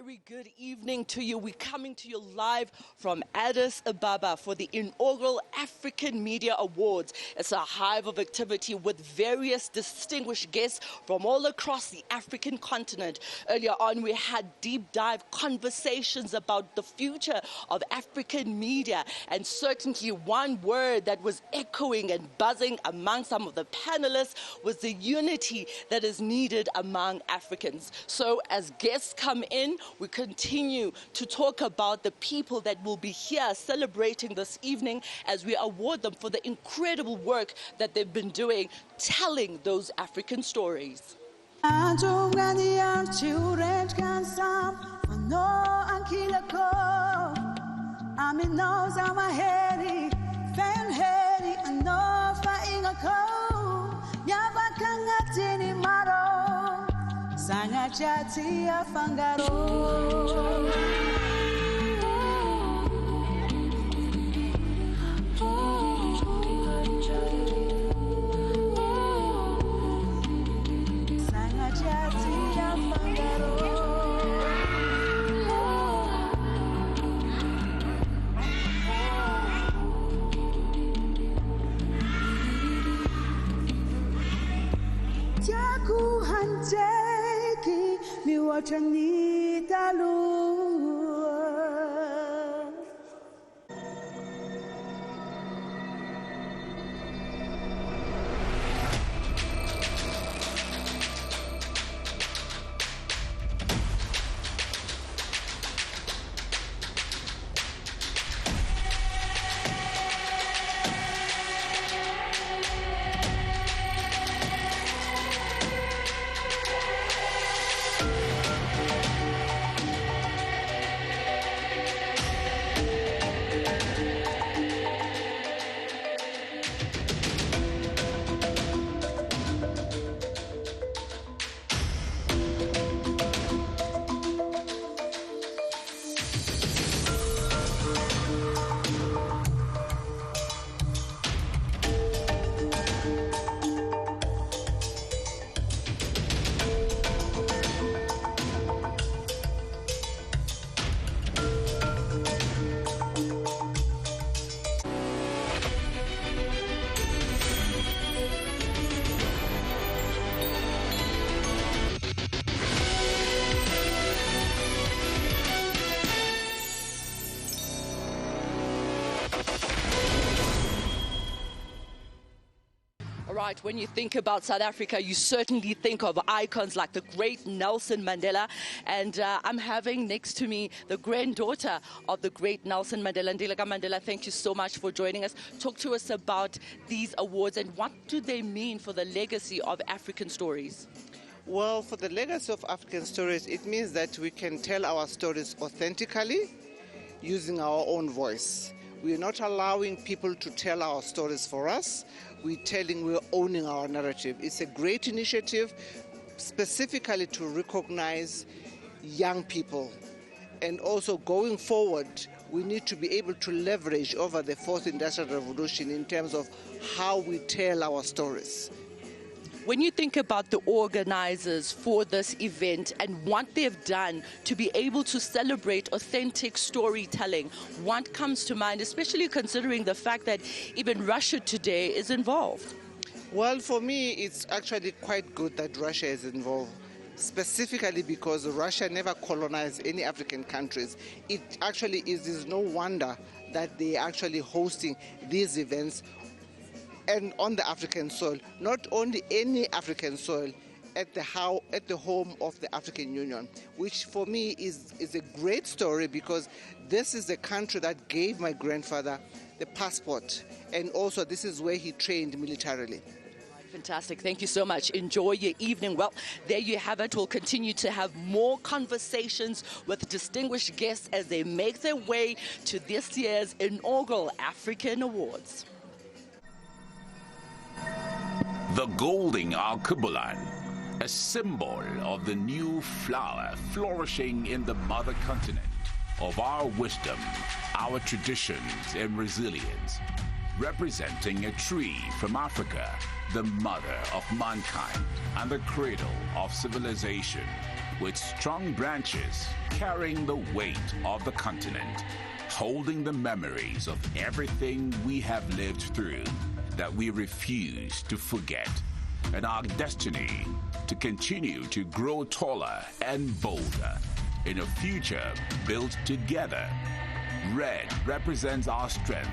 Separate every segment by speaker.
Speaker 1: very good evening to you. We're coming to you live from Addiss, Ababa for the inaugural African Media Awards. It's a hive of activity with various distinguished guests from all across the African continent. Earlier on, we had deep dive conversations about the future of African media, and certainly one word that was echoing and buzzing among some of the panelists was the unity that is needed among Africans. So as guests come in, we continue to talk about the people that will be here celebrating this evening as we award them for the incredible work that they've been doing, telling those African stories.
Speaker 2: Sangachati afangaro mi wachanita lu.
Speaker 1: Right, when you think about South Africa, you certainly think of icons like the great Nelson Mandela. And I'm having next to me the granddaughter of the great Nelson Mandela. Ndileka Mandela, thank you so much for joining us. Talk to us about these awards and what do they mean for the legacy of African stories?
Speaker 3: Well, for the legacy of African stories, it means that we can tell our stories authentically using our own voice. We're not allowing people to tell our stories for us. We're owning our narrative. It's a great initiative specifically to recognize young people. And also going forward, we need to be able to leverage over the fourth industrial revolution in terms of how we tell our stories.
Speaker 1: When you think about the organizers for this event and what they've done to be able to celebrate authentic storytelling, what comes to mind, especially considering the fact that even Russia today is involved?
Speaker 3: Well, for me, it's actually quite good that Russia is involved, specifically because Russia never colonized any African countries. It actually is no wonder that they're actually hosting these events and on the African soil, not only any African soil, at the home of the African Union, which for me is a great story because this is the country that gave my grandfather the passport, and also this is where he trained militarily.
Speaker 1: Fantastic. Thank you so much. Enjoy your evening. Well, there you have it. We'll continue to have more conversations with distinguished guests as they make their way to this year's inaugural African Awards.
Speaker 4: The golden arquebus, a symbol of the new flower flourishing in the mother continent, of our wisdom, our traditions and resilience, representing a tree from Africa, the mother of mankind and the cradle of civilization, with strong branches carrying the weight of the continent, holding the memories of everything we have lived through that we refuse to forget, and our destiny to continue to grow taller and bolder in a future built together. Red represents our strength,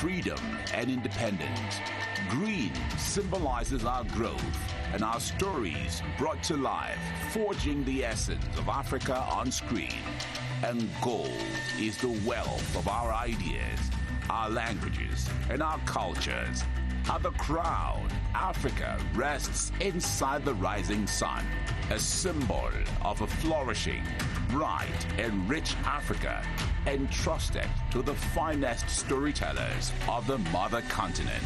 Speaker 4: freedom, and independence. Green symbolizes our growth and our stories brought to life, forging the essence of Africa on screen. And gold is the wealth of our ideas, our languages, and our cultures. At the crown, Africa rests inside the rising sun, a symbol of a flourishing, bright, and rich Africa, entrusted to the finest storytellers of the mother continent.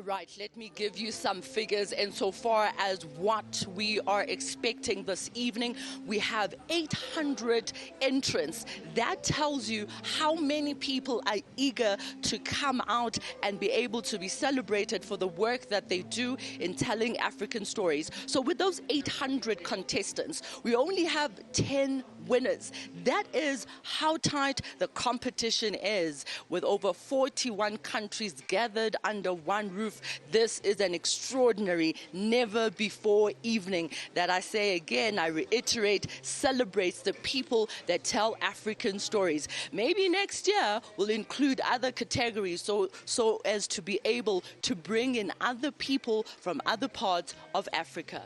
Speaker 1: Right, let me give you some figures insofar as what we are expecting this evening. We have 800 entrants. That tells you how many people are eager to come out and be able to be celebrated for the work that they do in telling African stories. So with those 800 contestants, we only have 10 winners. That is how tight the competition is, with over 41 countries gathered under one roof. This is an extraordinary, never before evening that, I say again, I reiterate, celebrates the people that tell African stories. Maybe next year we'll include other categories so as to be able to bring in other people from other parts of Africa.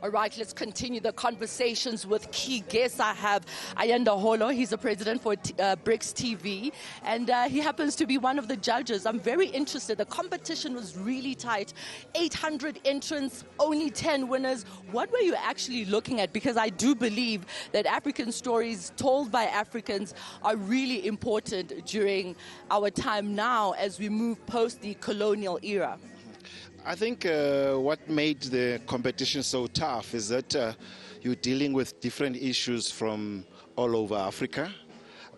Speaker 1: All right, let's continue the conversations with key guests. I have Ayanda Holo. He's the president for BRICS TV, and he happens to be one of the judges. I'm very interested. The competition was really tight. 800 entrants, only 10 winners. What were you actually looking at? Because I do believe that African stories told by Africans are really important during our time now as we move post the colonial era.
Speaker 5: I think what made the competition so tough is that you're dealing with different issues from all over Africa.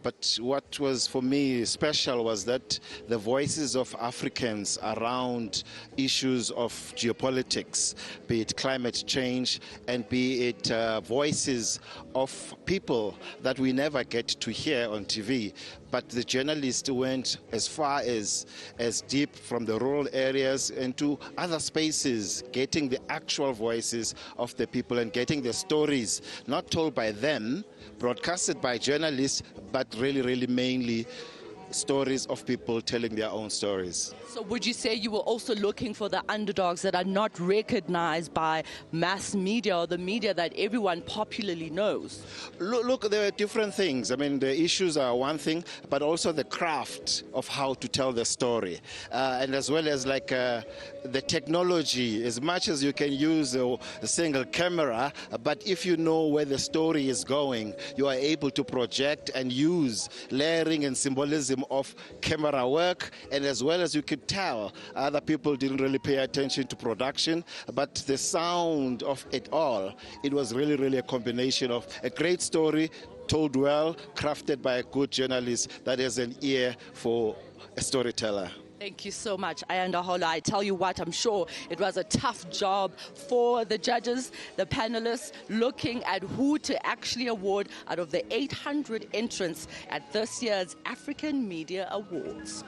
Speaker 5: But what was for me special was that the voices of Africans around issues of geopolitics, be it climate change and be it voices of people that we never get to hear on TV. But the journalists went as far as deep from the rural areas into other spaces, getting the actual voices of the people and getting the stories, not told by them, broadcasted by journalists, but really mainly stories of people telling their own stories.
Speaker 1: So would you say you were also looking for the underdogs that are not recognized by mass media or the media that everyone popularly knows?
Speaker 5: Look, there are different things. I mean, the issues are one thing, but also the craft of how to tell the story. And as well as like the technology, as much as you can use a single camera, but if you know where the story is going, you are able to project and use layering and symbolism of camera work, and as well as you could tell other people didn't really pay attention to production, but the sound of it all, it was really, really a combination of a great story told well, crafted by a good journalist that has an ear for a storyteller.
Speaker 1: Thank you so much, Ayandahola. I tell you what, I'm sure it was a tough job for the judges, the panelists, looking at who to actually award out of the 800 entrants at this year's African Media Awards.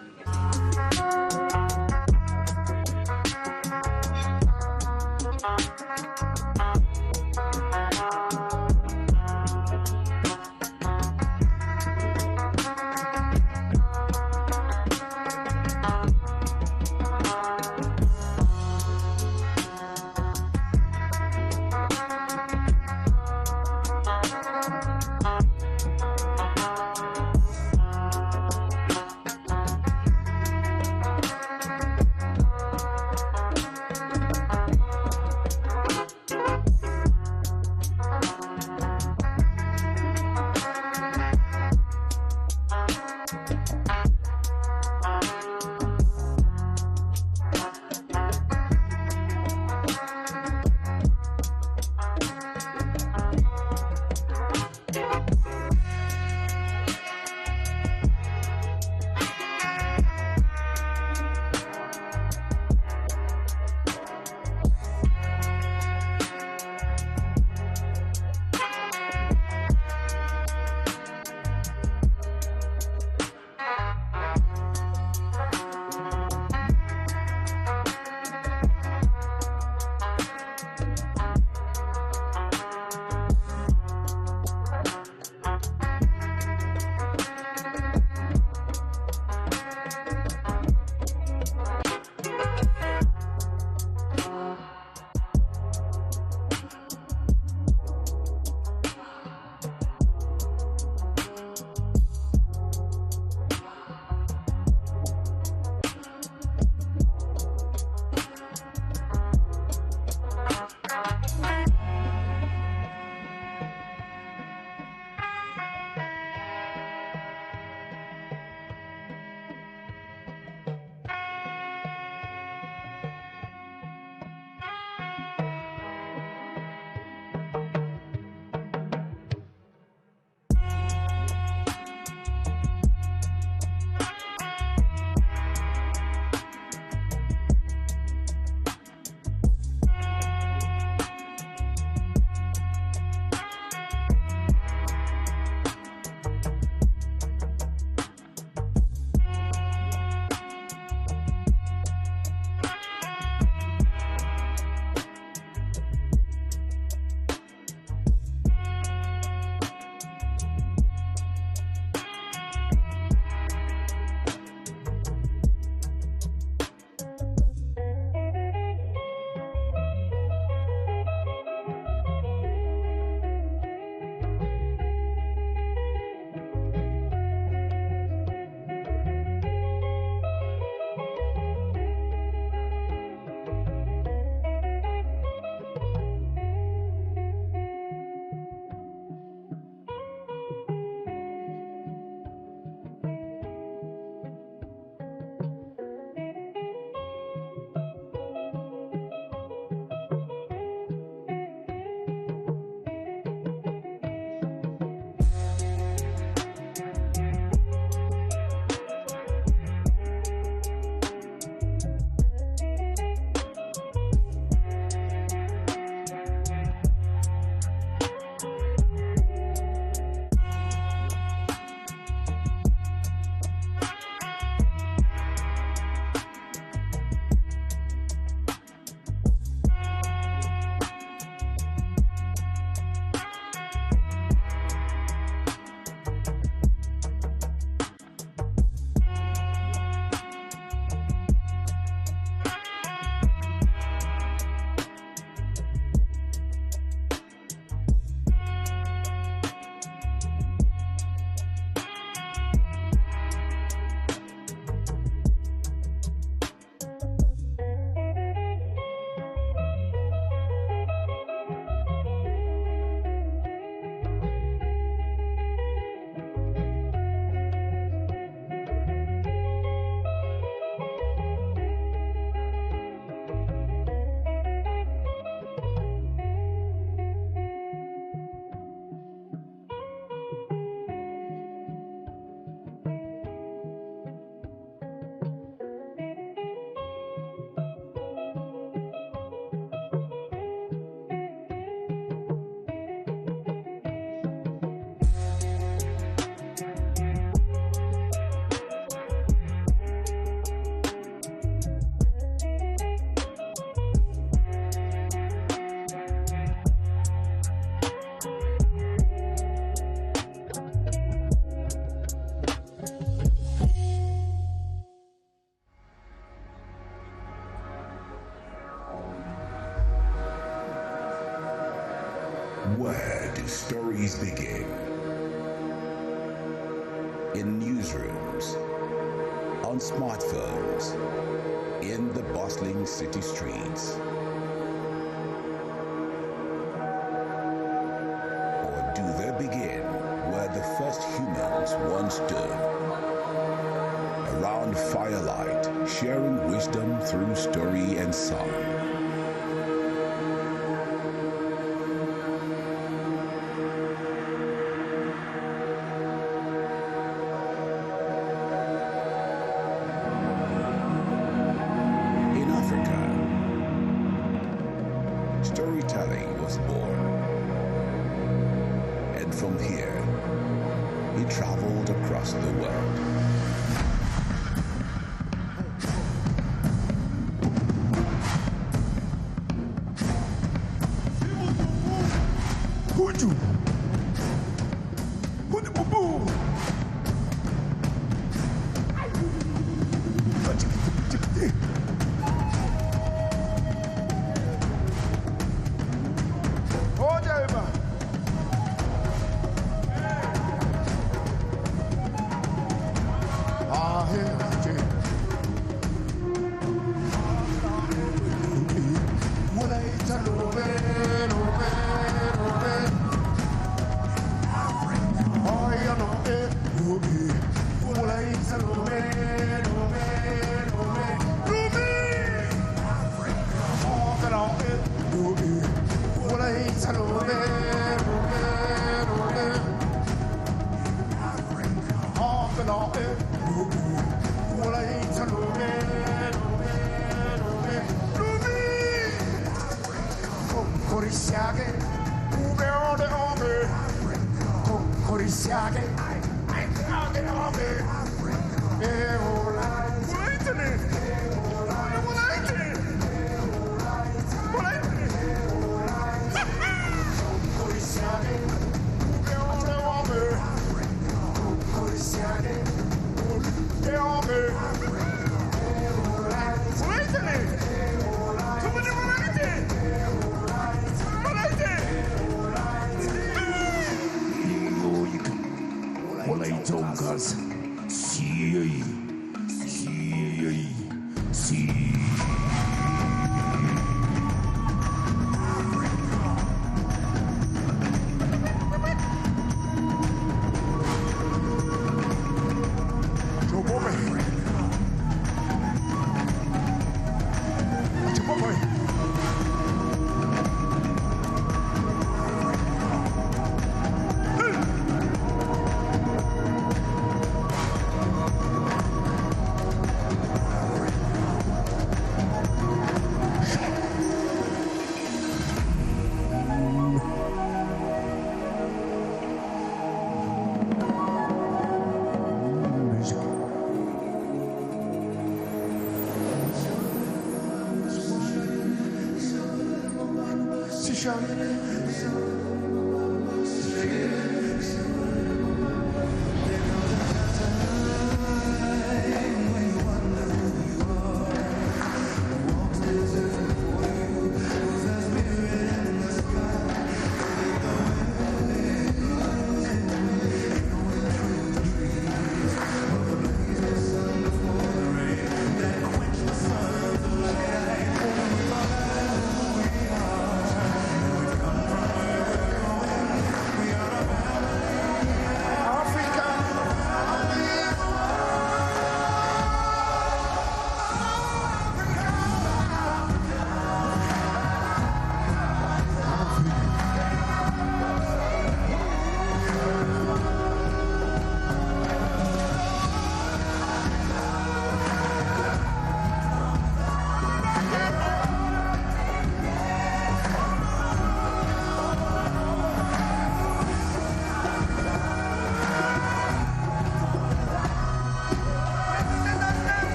Speaker 4: stories begin. In newsrooms, on smartphones, in the bustling city streets. Or do they begin where the first humans once stood? Around firelight, sharing wisdom through story and song. Storytelling was born, and from here, it traveled across the world.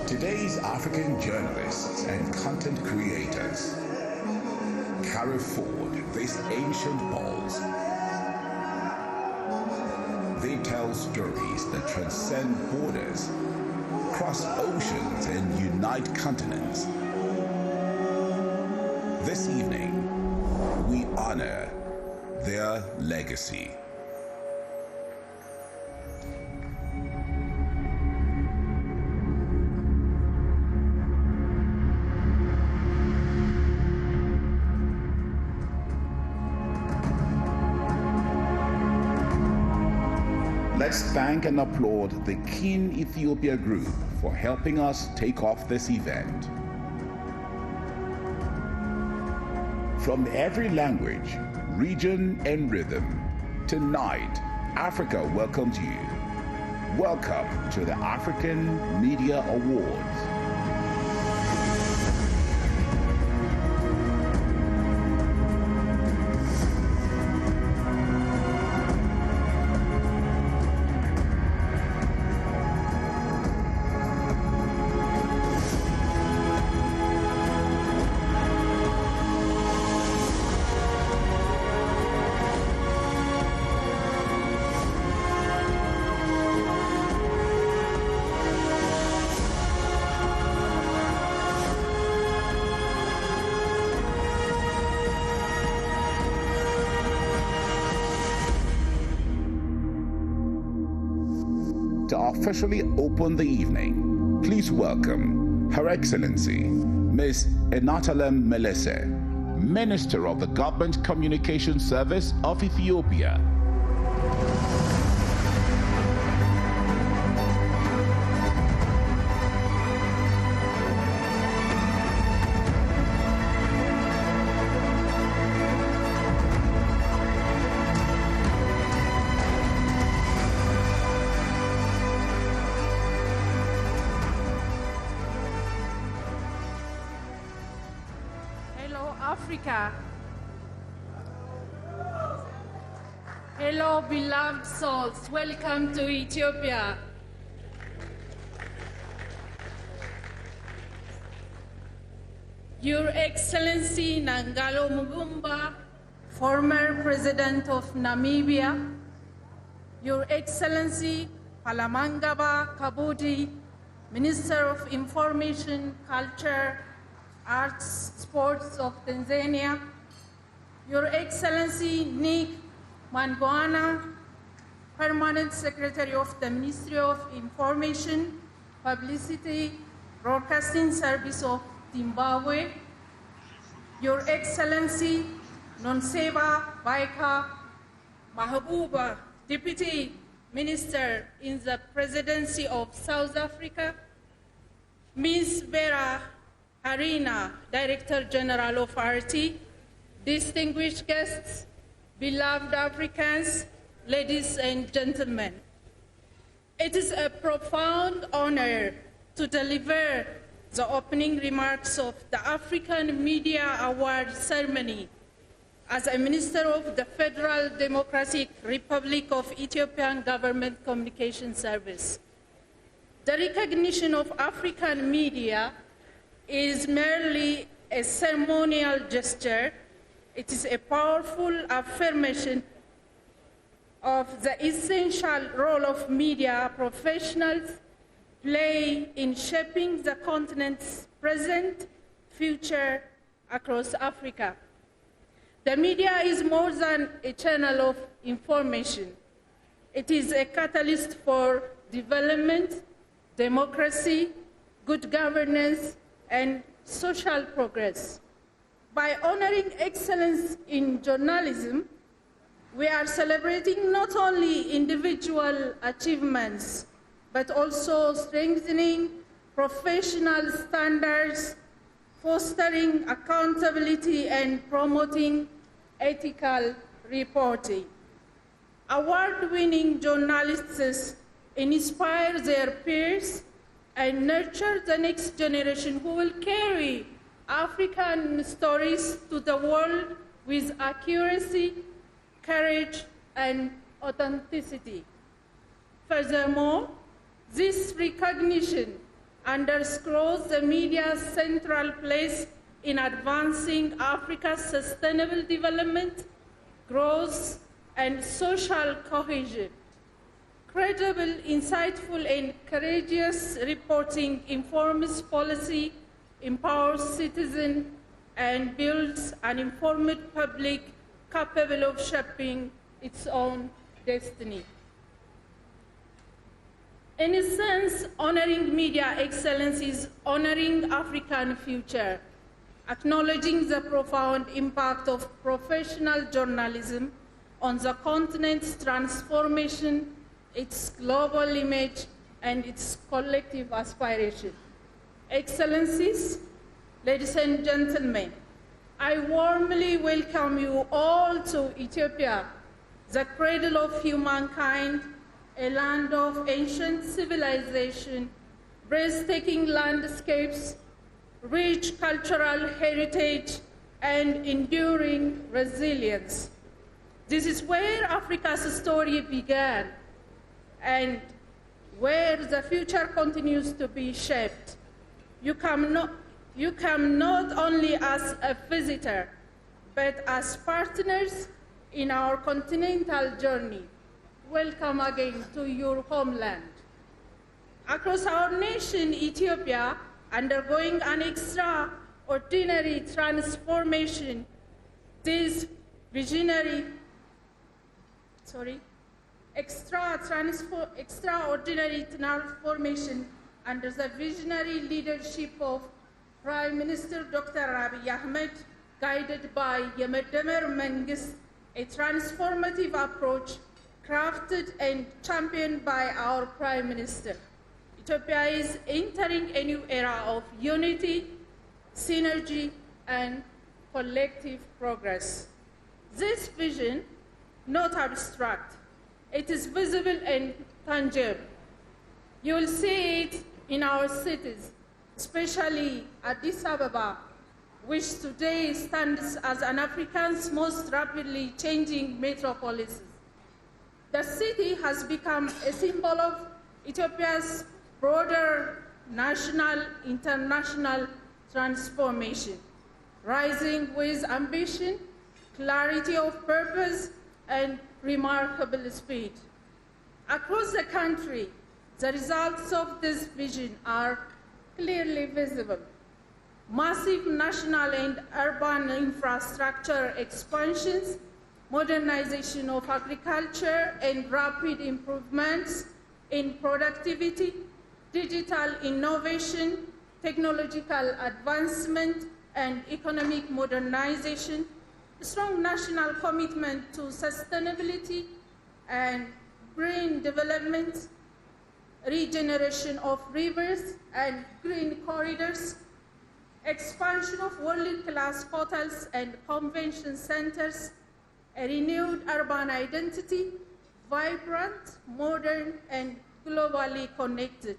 Speaker 4: Today's African journalists and content creators carry forward this ancient ball awards. They tell stories that transcend borders, cross oceans, and unite continents. This evening, we honor their legacy. Let's thank and applaud the Keen Ethiopia Group for helping us take off this event. From every language, region, and rhythm, tonight, Africa welcomes you. Welcome to the African Media Awards. To officially open the evening, please welcome Her Excellency, Ms. Enatalem Melese, Minister of the Government Communications Service of Ethiopia.
Speaker 6: Hello, Africa. Hello, beloved souls. Welcome to Ethiopia. Your Excellency Nangalo Mugumba, former President of Namibia, Your Excellency Palamangaba Kabudi, Minister of Information, Culture, Arts, Sports of Tanzania, Your Excellency Nick Mangwana, Permanent Secretary of the Ministry of Information, Publicity, Broadcasting Service of Zimbabwe, Your Excellency Nonseba Baika Mahabuba, Deputy Minister in the Presidency of South Africa, Ms. Vera Harina, Director General of RT, distinguished guests, beloved Africans, ladies and gentlemen. It is a profound honor to deliver the opening remarks of the African Media Award ceremony as a Minister of the Federal Democratic Republic of Ethiopian Government Communication Service. The recognition of African media is merely a ceremonial gesture. It is a powerful affirmation of the essential role of media professionals play in shaping the continent's present, future across Africa. The media is more than a channel of information. It is a catalyst for development, democracy, good governance, and social progress. By honoring excellence in journalism, we are celebrating not only individual achievements, but also strengthening professional standards, fostering accountability, and promoting ethical reporting. Award-winning journalists inspire their peers and nurture the next generation who will carry African stories to the world with accuracy, courage, and authenticity. Furthermore, this recognition underscores the media's central place in advancing Africa's sustainable development, growth, and social cohesion. Credible, insightful, and courageous reporting informs policy, empowers citizens, and builds an informed public capable of shaping its own destiny. In a sense, honoring media excellence is honoring African future, acknowledging the profound impact of professional journalism on the continent's transformation, its global image, and its collective aspiration. Excellencies, ladies and gentlemen, I warmly welcome you all to Ethiopia, the cradle of humankind, a land of ancient civilization, breathtaking landscapes, rich cultural heritage, and enduring resilience. This is where Africa's story began and where the future continues to be shaped. You come not only as a visitor, but as partners in our continental journey. Welcome again to your homeland. Across our nation, Ethiopia, undergoing an extraordinary transformation, extraordinary transformation under the visionary leadership of Prime Minister Dr. Abiy Ahmed, guided by Yemedemer Mengist, a transformative approach crafted and championed by our Prime Minister. Ethiopia is entering a new era of unity, synergy, and collective progress. This vision, not abstract, it is visible and tangible. You will see it in our cities, especially Addis Ababa, which today stands as an Africa's most rapidly changing metropolis. The city has become a symbol of Ethiopia's broader national, international transformation, rising with ambition, clarity of purpose, and remarkable speed. Across the country, the results of this vision are clearly visible. Massive national and urban infrastructure expansions, modernization of agriculture, and rapid improvements in productivity, digital innovation, technological advancement, and economic modernization, strong national commitment to sustainability and green development, regeneration of rivers and green corridors, expansion of world-class hotels and convention centers, a renewed urban identity, vibrant, modern, and globally connected.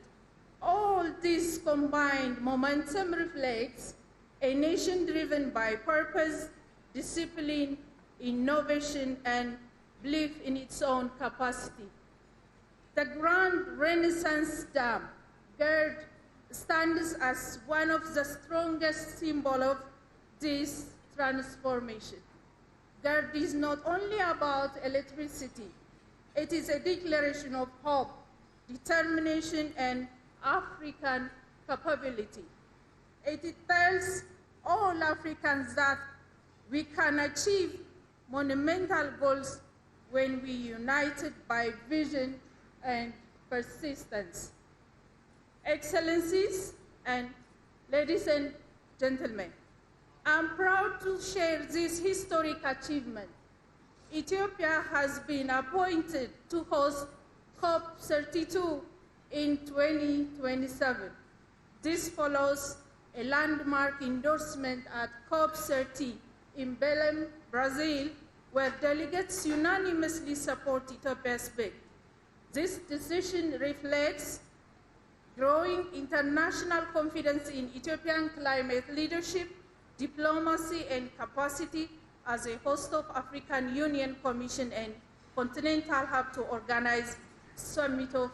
Speaker 6: All this combined momentum reflects a nation driven by purpose, discipline, innovation, and belief in its own capacity. The Grand Renaissance Dam GERD stands as one of the strongest symbols of this transformation. GERD is not only about electricity, it is a declaration of hope, determination, and African capability. It tells all Africans that we can achieve monumental goals when we are united by vision and persistence. Excellencies and ladies and gentlemen, I'm proud to share this historic achievement. Ethiopia has been appointed to host COP32 in 2027. This follows a landmark endorsement at COP30 in Belém, Brazil, where delegates unanimously support Ethiopia's bid. This decision reflects growing international confidence in Ethiopian climate leadership, diplomacy, and capacity as a host of African Union Commission and Continental Hub to organize summit of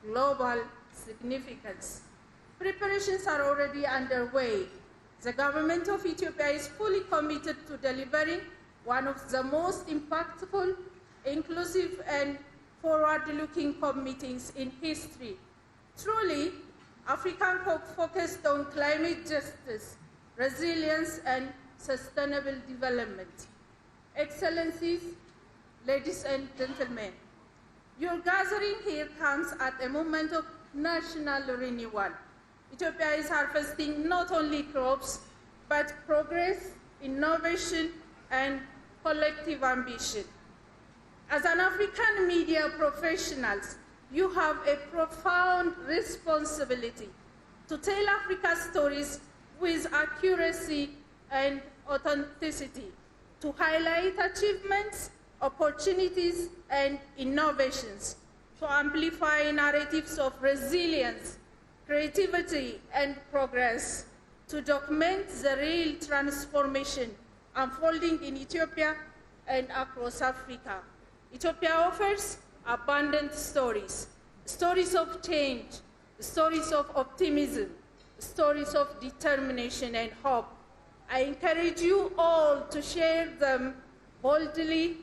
Speaker 6: global significance. Preparations are already underway. The government of Ethiopia is fully committed to delivering one of the most impactful, inclusive, and forward-looking COP meetings in history. Truly, African COP focused on climate justice, resilience, and sustainable development. Excellencies, ladies and gentlemen, your gathering here comes at a moment of national renewal. Ethiopia is harvesting not only crops, but progress, innovation, and collective ambition. As an African media professionals, you have a profound responsibility to tell Africa's stories with accuracy and authenticity, to highlight achievements, opportunities, and innovations, to amplify narratives of resilience, creativity, and progress, to document the real transformation unfolding in Ethiopia and across Africa. Ethiopia offers abundant stories, stories of change, stories of optimism, stories of determination and hope. I encourage you all to share them boldly,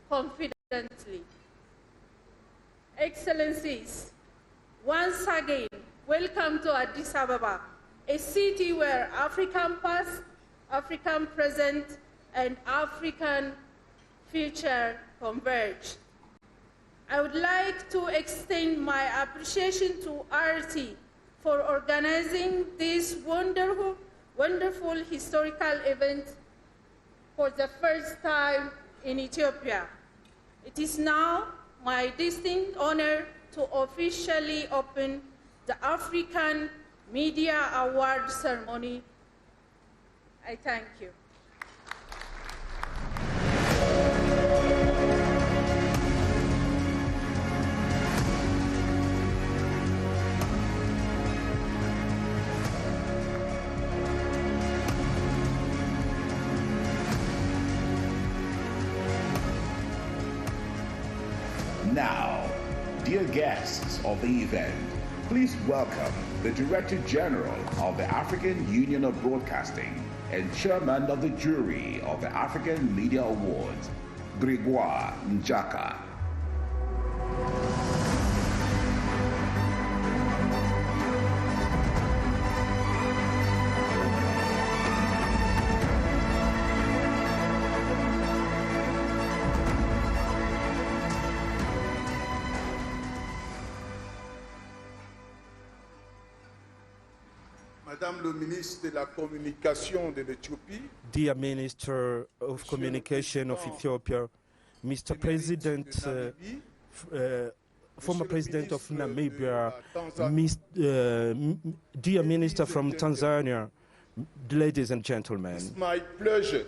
Speaker 6: confidently. Excellencies, once again, welcome to Addis Ababa, a city where African past, African present, and African future converge. I would like to extend my appreciation to RT for organizing this wonderful historical event for the first time in Ethiopia. It is now my distinct honor to officially open the African Media Award ceremony. I thank you.
Speaker 4: Now, dear guests of the event, please welcome the Director General of the African Union of Broadcasting and Chairman of the Jury of the African Media Awards, Gregoire Njaka.
Speaker 7: Madame le ministre de la Communication de l'Éthiopie,
Speaker 8: Dear Minister of Communication of Ethiopia, Mr. President, former President of Namibia, dear Minister from Tanzania, ladies and gentlemen.
Speaker 7: it's my pleasure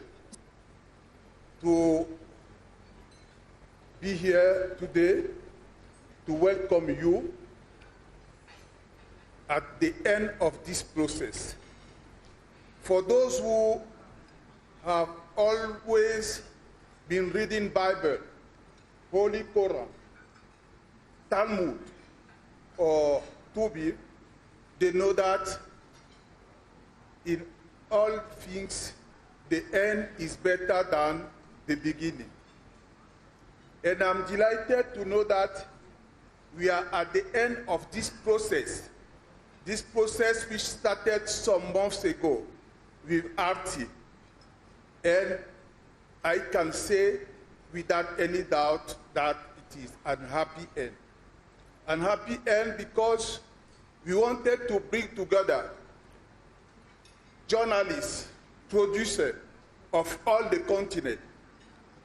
Speaker 7: to be here today to welcome you at the end of this process. For those who have always been reading Bible, Holy Quran, Talmud, or Tubi, they know that in all things, the end is better than the beginning. And I'm delighted to know that we are at the end of this process which started some months ago with RT. And I can say without any doubt that it is an happy end. An happy end because we wanted to bring together journalists, producers of all the continent,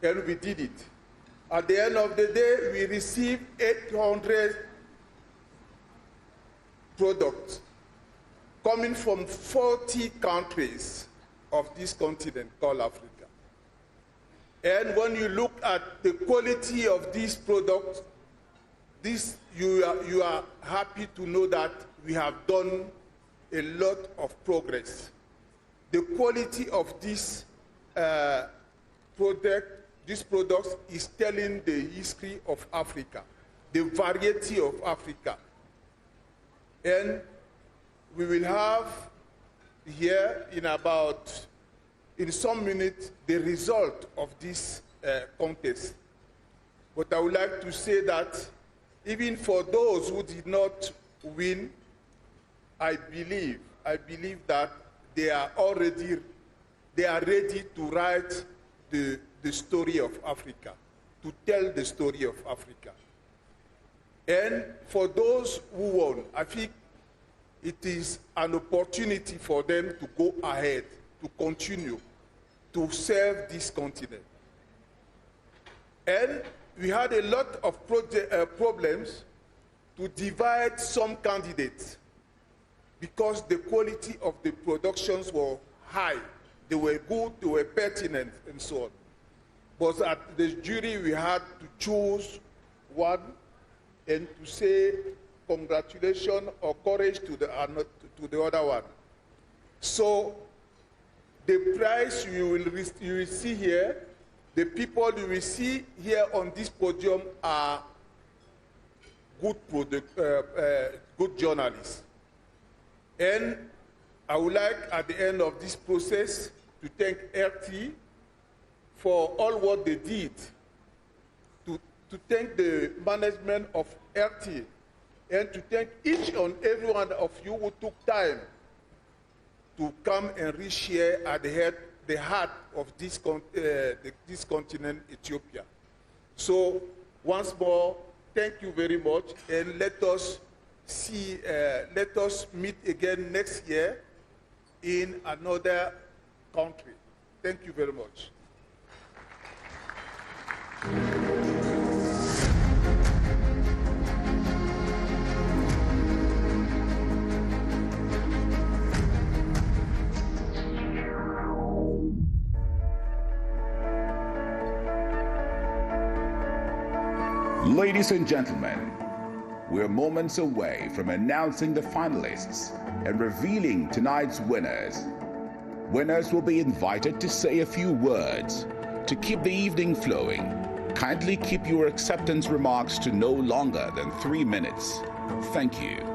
Speaker 7: and we did it. At the end of the day, we received 800 products coming from 40 countries of this continent called Africa. And when you look at the quality of these products, you are happy to know that we have done a lot of progress. The quality of this these products is telling the history of Africa, the variety of Africa. And we will have here in about in some minutes the result of this contest. But I would like to say that even for those who did not win, I believe that they are ready to write the story of Africa, to tell the story of Africa. And for those who won, I think it is an opportunity for them to go ahead, to continue, to serve this continent. And we had a lot of problems to divide some candidates because the quality of the productions were high. They were good, they were pertinent, and so on. But at the jury, we had to choose one and to say congratulations or courage to the other one. So the prize you will see here, the people you will see here on this podium are good journalists. And I would like, at the end of this process, to thank RT for all what they did, to thank the management of RT, and to thank each and every one of you who took time to come and reshare at the heart of this continent, Ethiopia. So once more, thank you very much, and let us meet again next year in another country. Thank you very much.
Speaker 4: Ladies and gentlemen, we're moments away from announcing the finalists and revealing tonight's winners. Winners will be invited to say a few words. To keep the evening flowing, kindly keep your acceptance remarks to no longer than 3 minutes. Thank you.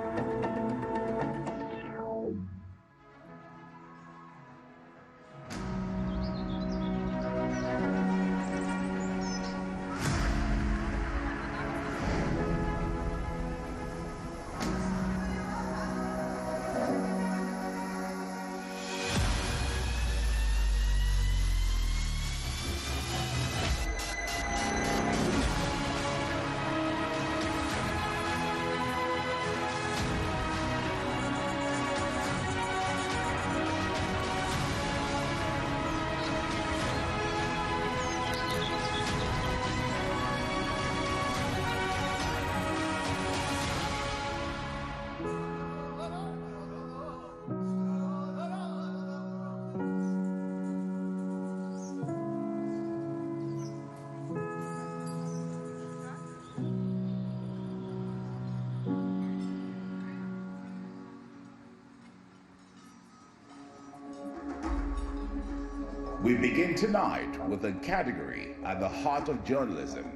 Speaker 4: We begin tonight with a category at the heart of journalism,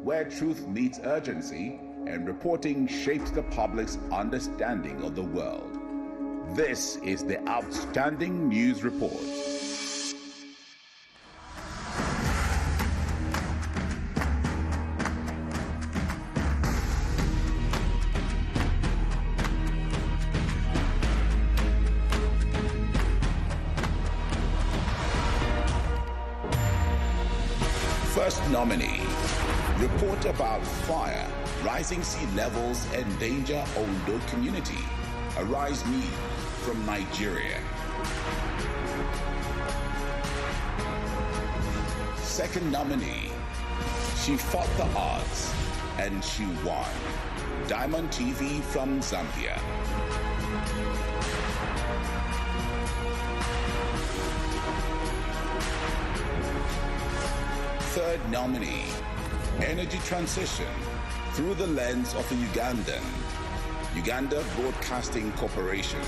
Speaker 4: where truth meets urgency and reporting shapes the public's understanding of the world. This is the Outstanding News Report. First nominee, report about fire, rising sea levels endanger Ondo community. Arise Me from Nigeria. Second nominee, she fought the odds and she won. Diamond TV from Zambia. Third nominee, energy transition through the lens of a Ugandan, Uganda Broadcasting Corporation.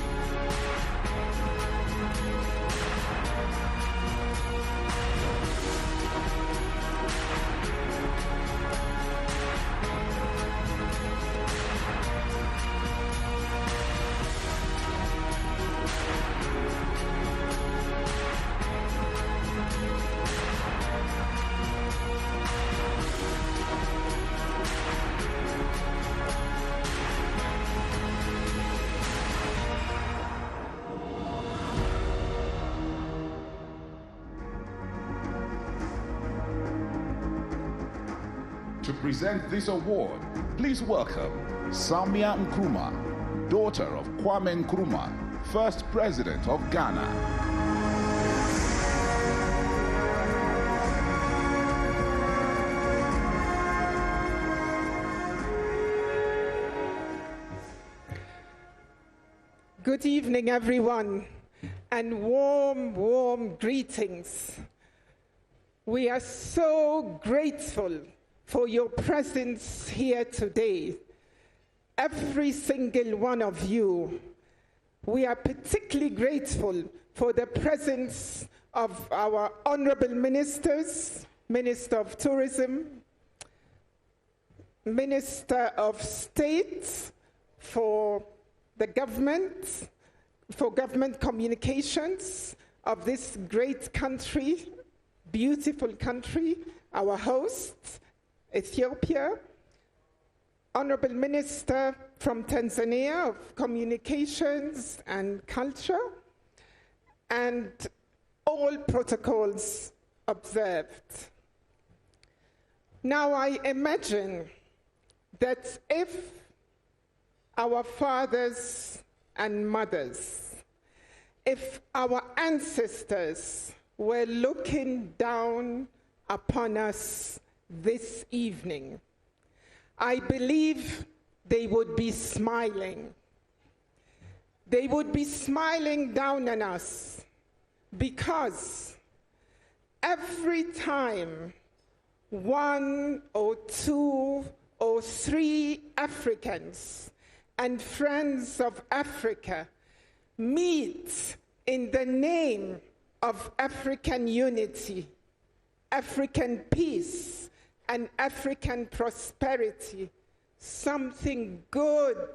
Speaker 4: To present this award, please welcome Samia Nkrumah, daughter of Kwame Nkrumah, first president of Ghana.
Speaker 9: Good evening, everyone, and warm, warm greetings. We are so grateful for your presence here today. Every single one of you. We are particularly grateful for the presence of our honorable ministers, Minister of Tourism, Minister of State for the government, for government communications of this great country, beautiful country, our host, Ethiopia, Honorable Minister from Tanzania of Communications and Culture, and all protocols observed. Now I imagine that if our fathers and mothers, if our ancestors were looking down upon us this evening, I believe they would be smiling. They would be smiling down on us because every time one or two or three Africans and friends of Africa meet in the name of African unity, African peace, and African prosperity, something good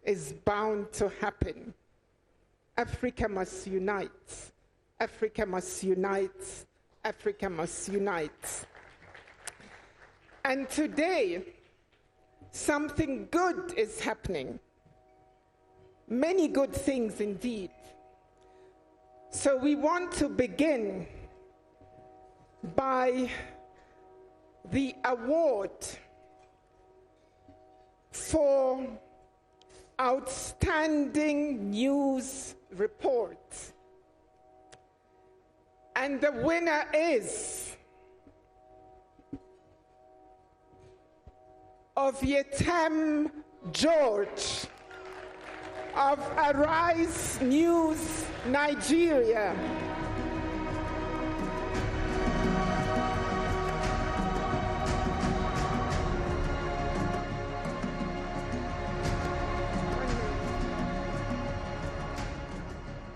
Speaker 9: is bound to happen. Africa must unite. Africa must unite. Africa must unite. And today, something good is happening. Many good things indeed. So we want to begin by the award for outstanding news report. And the winner is Ovietem George of Arise News, Nigeria.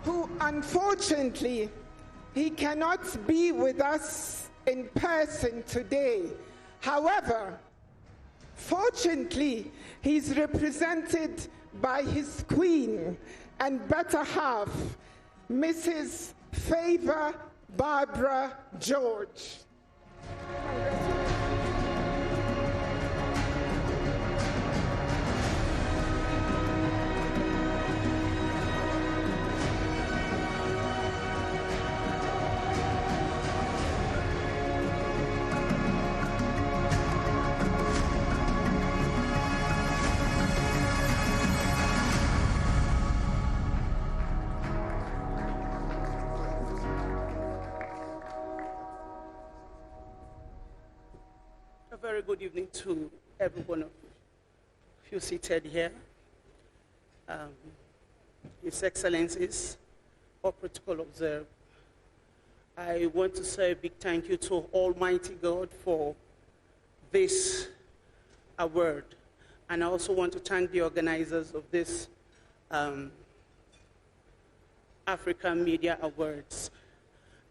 Speaker 9: Who unfortunately, he cannot be with us in person today. However, fortunately, he's represented by his queen and better half, Mrs. Favor Barbara George.
Speaker 10: A very good evening to every one of you seated here. His Excellencies, all protocol observed. I want to say a big thank you to Almighty God for this award. And I also want to thank the organizers of this African Media Awards.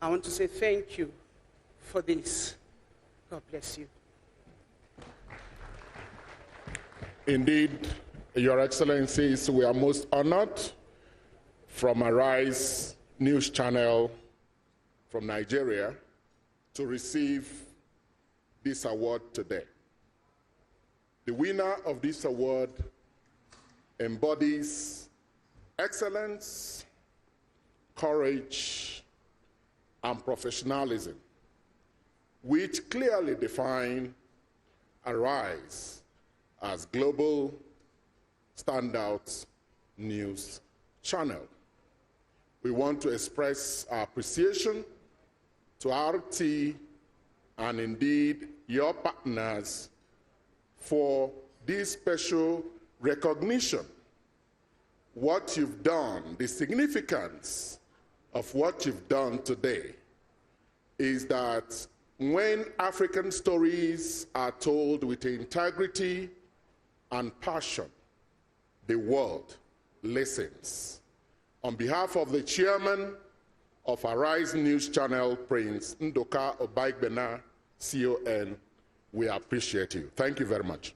Speaker 10: I want to say thank you for this. God bless you.
Speaker 11: Indeed, Your Excellencies, we are most honored from Arise News Channel from Nigeria to receive this award today. The winner of this award embodies excellence, courage, and professionalism, which clearly define Arise as global standout news channel. We want to express our appreciation to RT and indeed your partners for this special recognition. What you've done, the significance of what you've done today is that when African stories are told with integrity and passion, the world listens. On behalf of the chairman of Arise News Channel, Prince Ndoka Obaigbena, CON, we appreciate you. Thank you very much.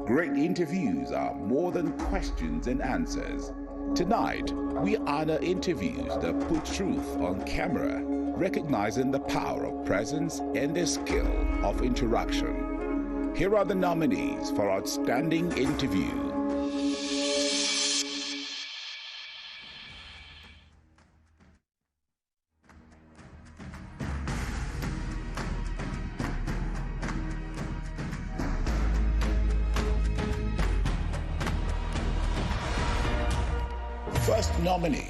Speaker 4: Great interviews are more than questions and answers. Tonight, we honor interviews that put truth on camera, recognizing the power of presence and the skill of interaction. Here are the nominees for Outstanding Interview. First nominee,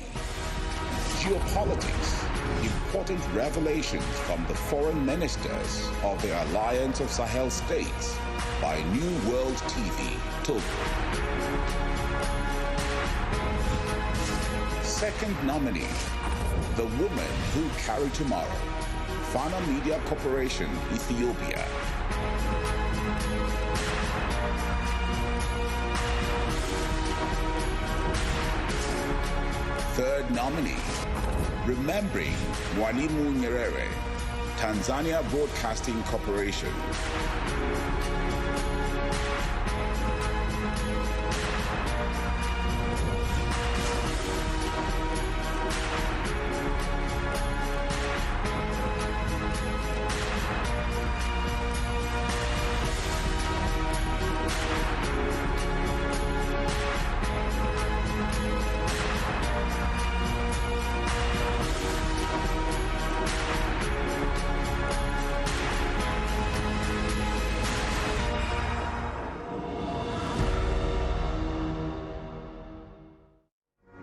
Speaker 4: Geopolitics, important revelations from the foreign ministers of the Alliance of Sahel States by New World TV, Togo. Second nominee, The Women Who Carry Tomorrow, Fana Media Corporation, Ethiopia. Third nominee, Remembering Mwalimu Nyerere, Tanzania Broadcasting Corporation.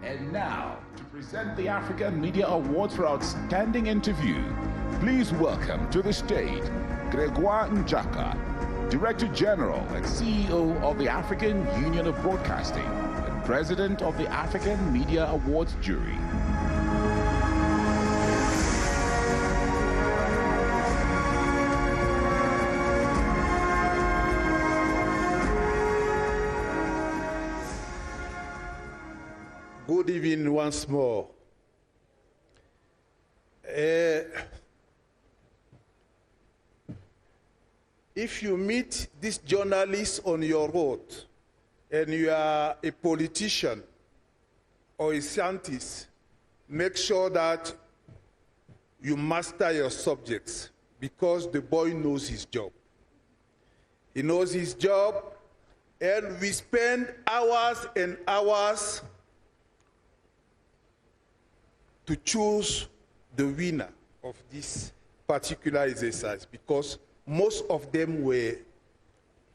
Speaker 4: And now, to present the African Media Awards for Outstanding Interview, please welcome to the stage Gregoire Njaka, Director General and CEO of the African Union of Broadcasting and President of the African Media Awards Jury.
Speaker 7: Good evening once more. If you meet this journalist on your road and you are a politician or a scientist, make sure that you master your subjects because the boy knows his job. He knows his job, and we spend hours and hours to choose the winner of this particular exercise because most of them were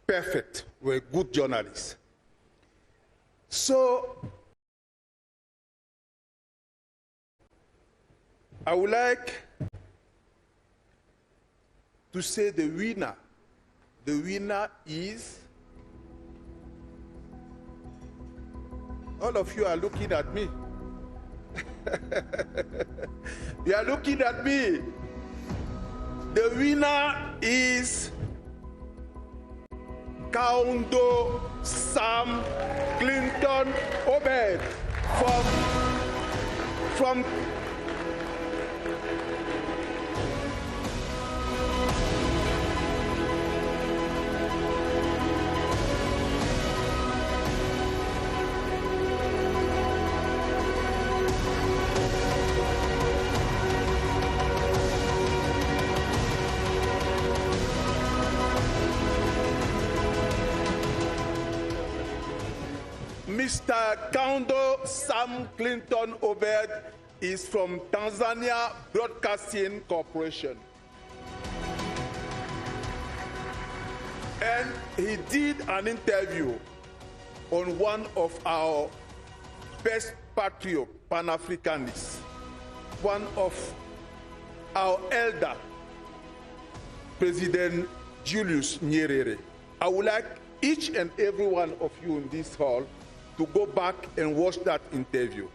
Speaker 7: perfect, were good journalists. So I would like to say the winner. The winner is, all of you are looking at me. You are looking at me. The winner is Kaundo Sam Clinton Obed from Mr. Kaundo Sam Clinton Obed is from Tanzania Broadcasting Corporation. And he did an interview on one of our best patriot Pan-Africanists, one of our elder, President Julius Nyerere. I would like each and every one of you in this hall to go back and watch that interview.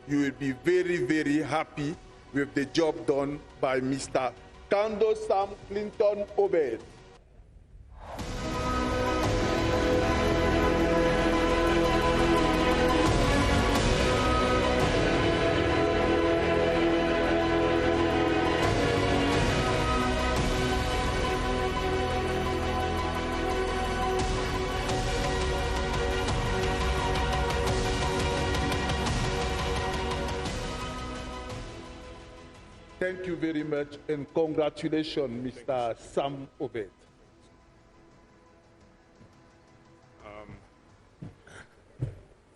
Speaker 7: You will be very, very happy with the job done by Mr. Kaundo Sam Clinton Obed. Thank you very much, and congratulations, Mr. Sam Obed.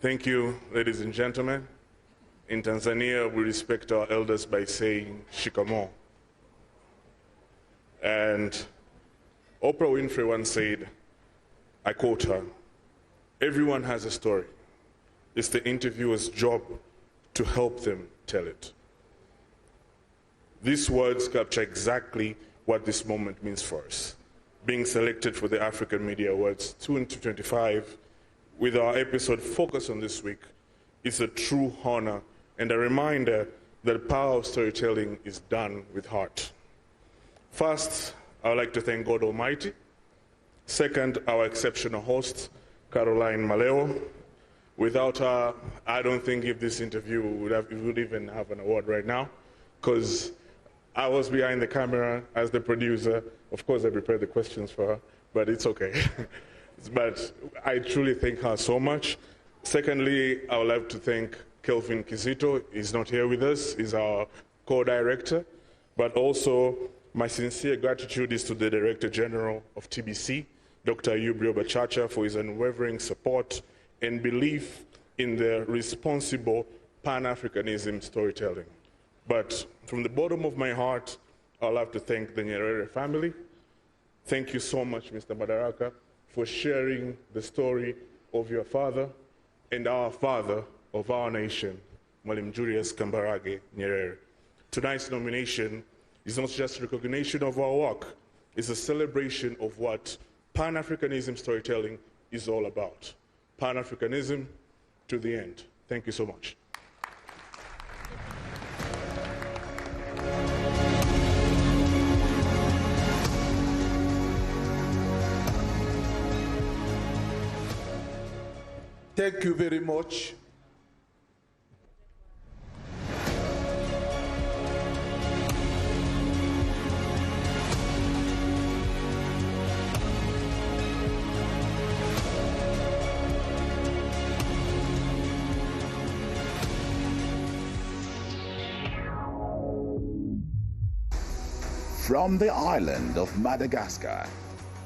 Speaker 12: Thank you, ladies and gentlemen. In Tanzania, we respect our elders by saying shikamoo. And Oprah Winfrey once said, I quote her, "Everyone has a story. It's the interviewer's job to help them tell it." These words capture exactly what this moment means for us. Being selected for the African Media Awards 2025 with our episode focused on this week is a true honor and a reminder that the power of storytelling is done with heart. First, I would like to thank God Almighty. Second, our exceptional host, Caroline Maleo. Without her, I don't think if this interview would even have an award right now, because I was behind the camera as the producer. Of course, I prepared the questions for her, but it's okay. But I truly thank her so much. Secondly, I would like to thank Kelvin Kizito. He's not here with us. He's our co-director. But also, my sincere gratitude is to the Director General of TBC, Dr. Yubrio Bachacha, for his unwavering support and belief in the responsible Pan-Africanism storytelling. But from the bottom of my heart, I'd like to thank the Nyerere family. Thank you so much, Mr. Madaraka, for sharing the story of your father and our father of our nation, Mwalimu Julius Kambarage Nyerere. Tonight's nomination is not just recognition of our work, it's a celebration of what Pan-Africanism storytelling is all about. Pan-Africanism to the end. Thank you so much.
Speaker 7: Thank you very much.
Speaker 4: From the island of Madagascar,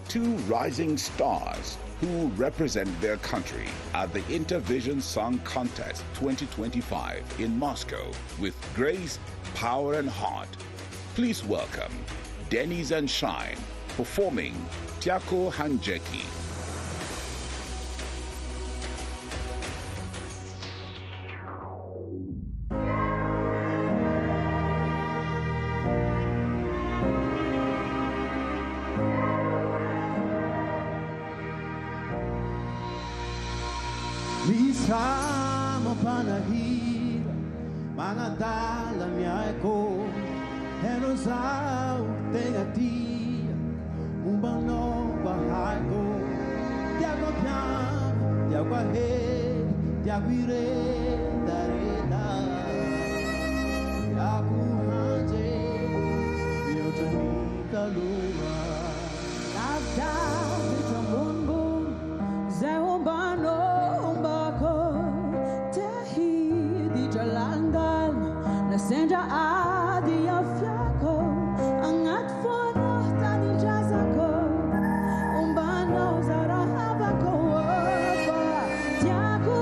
Speaker 4: two rising stars who represent their country at the Intervision Song Contest 2025 in Moscow with grace, power, and heart. Please welcome Dennis and Shine performing Tiako Hanjeki.
Speaker 2: Misamo panahira mangadala miaeko Henozau tegatia umbano bahaiko Tiago piano Tiago ahe Tiago ire dareda Tiago hanje Biotanika luma Nada vitamungu Zé umbano Senja adi afiako angat fono tani jazako umbano zara habako tiaku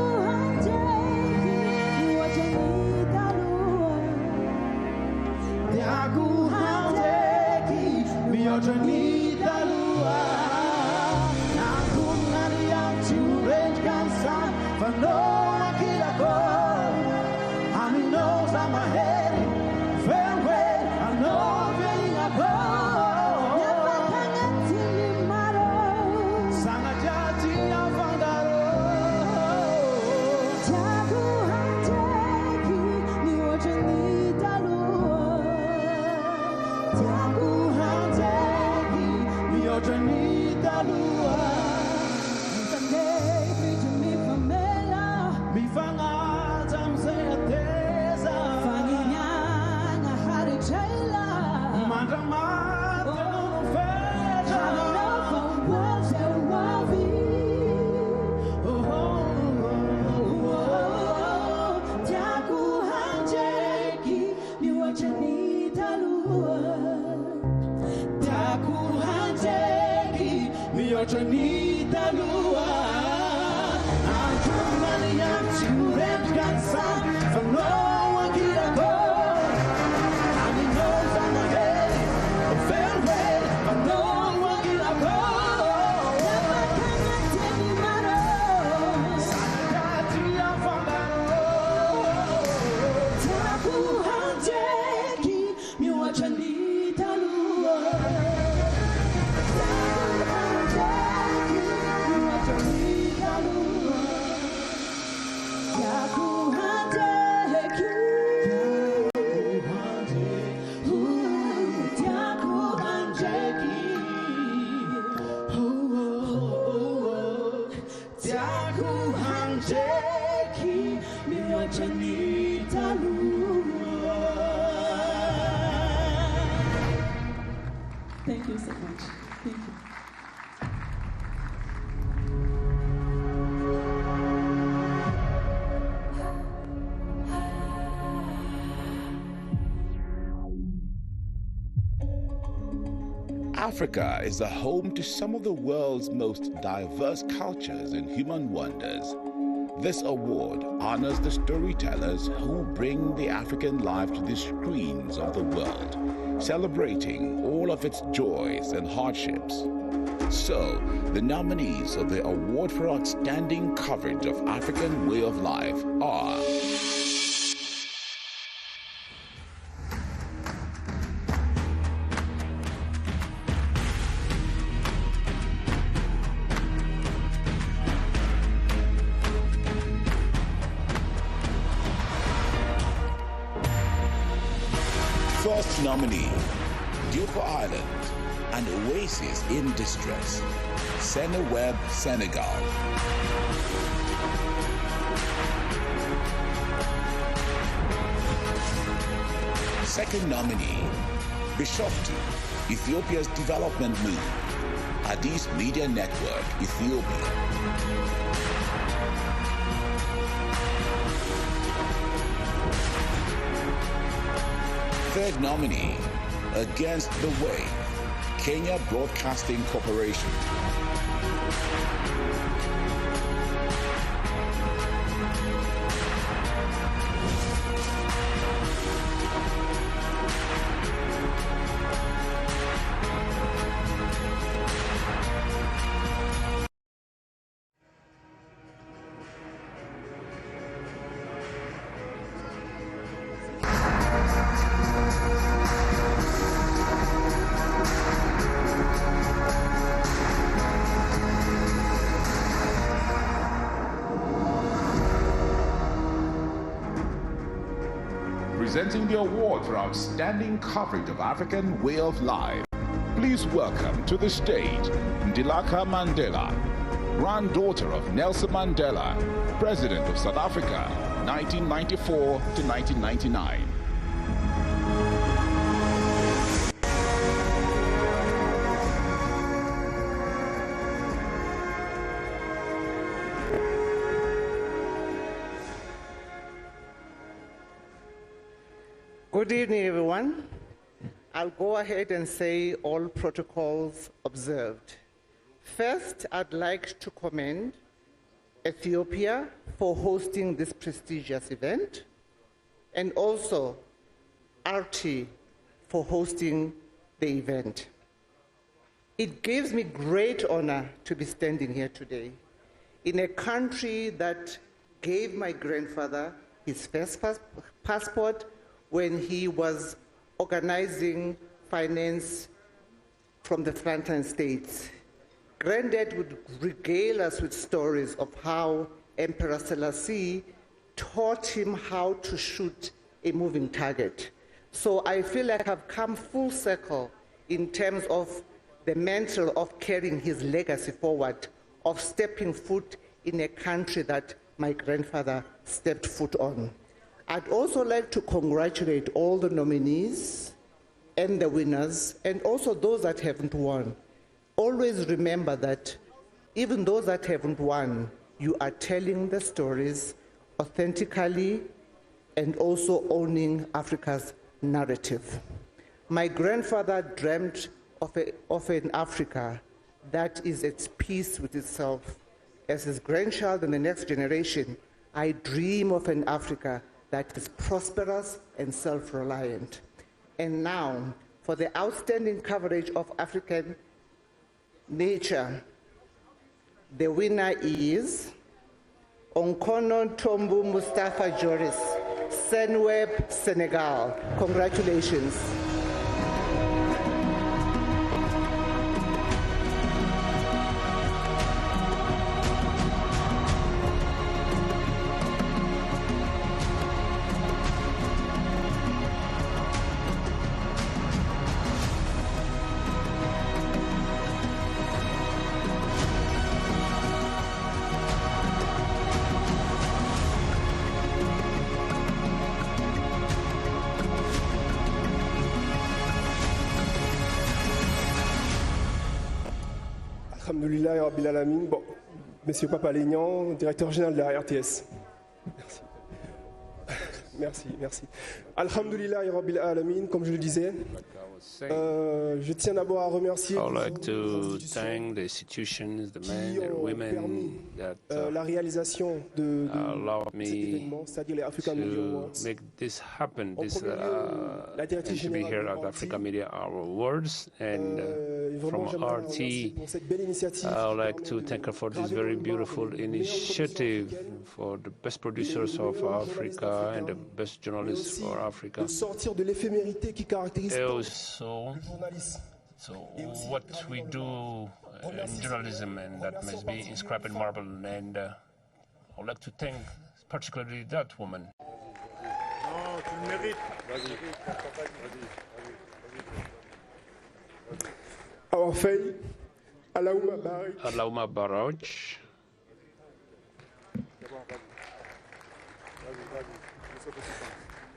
Speaker 2: Thank you so much. Thank you.
Speaker 4: Africa is the home to some of the world's most diverse cultures and human wonders. This award honors the storytellers who bring the African life to the screens of the world, celebrating all of its joys and hardships. So, the nominees of the Award for Outstanding Coverage of African Way of Life are First nominee, Dupo Island, an oasis in distress, Seneweb, Senegal. Second nominee, Bishoftu, Ethiopia's development move, Addiss Media Network, Ethiopia. Third nominee, Against the Wave, Kenya Broadcasting Corporation. Presenting the award for outstanding coverage of African Way of Life. Please welcome to the stage Ndilaka Mandela, granddaughter of Nelson Mandela, President of South Africa, 1994 to 1999.
Speaker 3: Good evening, everyone. I'll go ahead and say all protocols observed. First, I'd like to commend Ethiopia for hosting this prestigious event, and also RT for hosting the event. It gives me great honor to be standing here today in a country that gave my grandfather his first passport when he was organizing finance from the frontline states. Granddad would regale us with stories of how Emperor Selassie taught him how to shoot a moving target. So I feel like I've come full circle in terms of the mantle of carrying his legacy forward, of stepping foot in a country that my grandfather stepped foot on. I'd also like to congratulate all the nominees and the winners, and also those that haven't won. Always remember that even those that haven't won, you are telling the stories authentically and also owning Africa's narrative. My grandfather dreamt of an Africa that is at peace with itself. As his grandchild and the next generation, I dream of an Africa that is prosperous and self-reliant. And now, for the outstanding coverage of African nature, the winner is Onkono Tombu Mustafa Joris, Senweb, Senegal. Congratulations.
Speaker 13: Alhamdoulilah Rabbil Alamin. Bon, Monsieur Papalignan, directeur général de la RTS. Merci. Merci. Alhamdoulilah Rabbil Alamin, comme je le disais. Je tiens d'abord à remercier.
Speaker 14: I would like to thank the institutions, the men and women that
Speaker 13: la réalisation de
Speaker 14: allowed
Speaker 13: cet événement, c'est-à-dire les African Media Awards.
Speaker 14: to make this happen, and to be here at Africa Media Awards. And from RT, I would like to thank her for this very beautiful initiative for the best producers of Africa and the best journalists for Africa.
Speaker 13: De sortir de l'éphémérité qui caractérise
Speaker 14: So what we do in journalism, and that must be inscribed in marble, and I would like to thank particularly that woman.
Speaker 13: Our faith,
Speaker 14: Alaouma Baraj.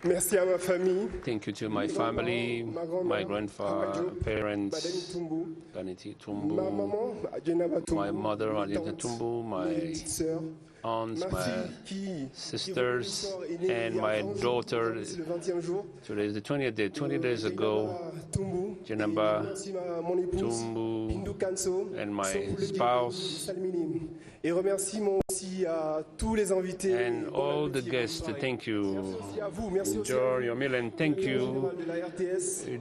Speaker 13: Merci à ma famille.
Speaker 14: Thank you to my family, my grandparents, Daniti Tumbu, my mother, Adita Tumbu, my aunts, my sisters, and my daughter. Today is the 20th day. 20 days ago, Jenaba Tumbu and my spouse,
Speaker 13: Et remerciements aussi à tous les invités.
Speaker 14: And all the guests, thank you. Enjoy your meal, and thank you,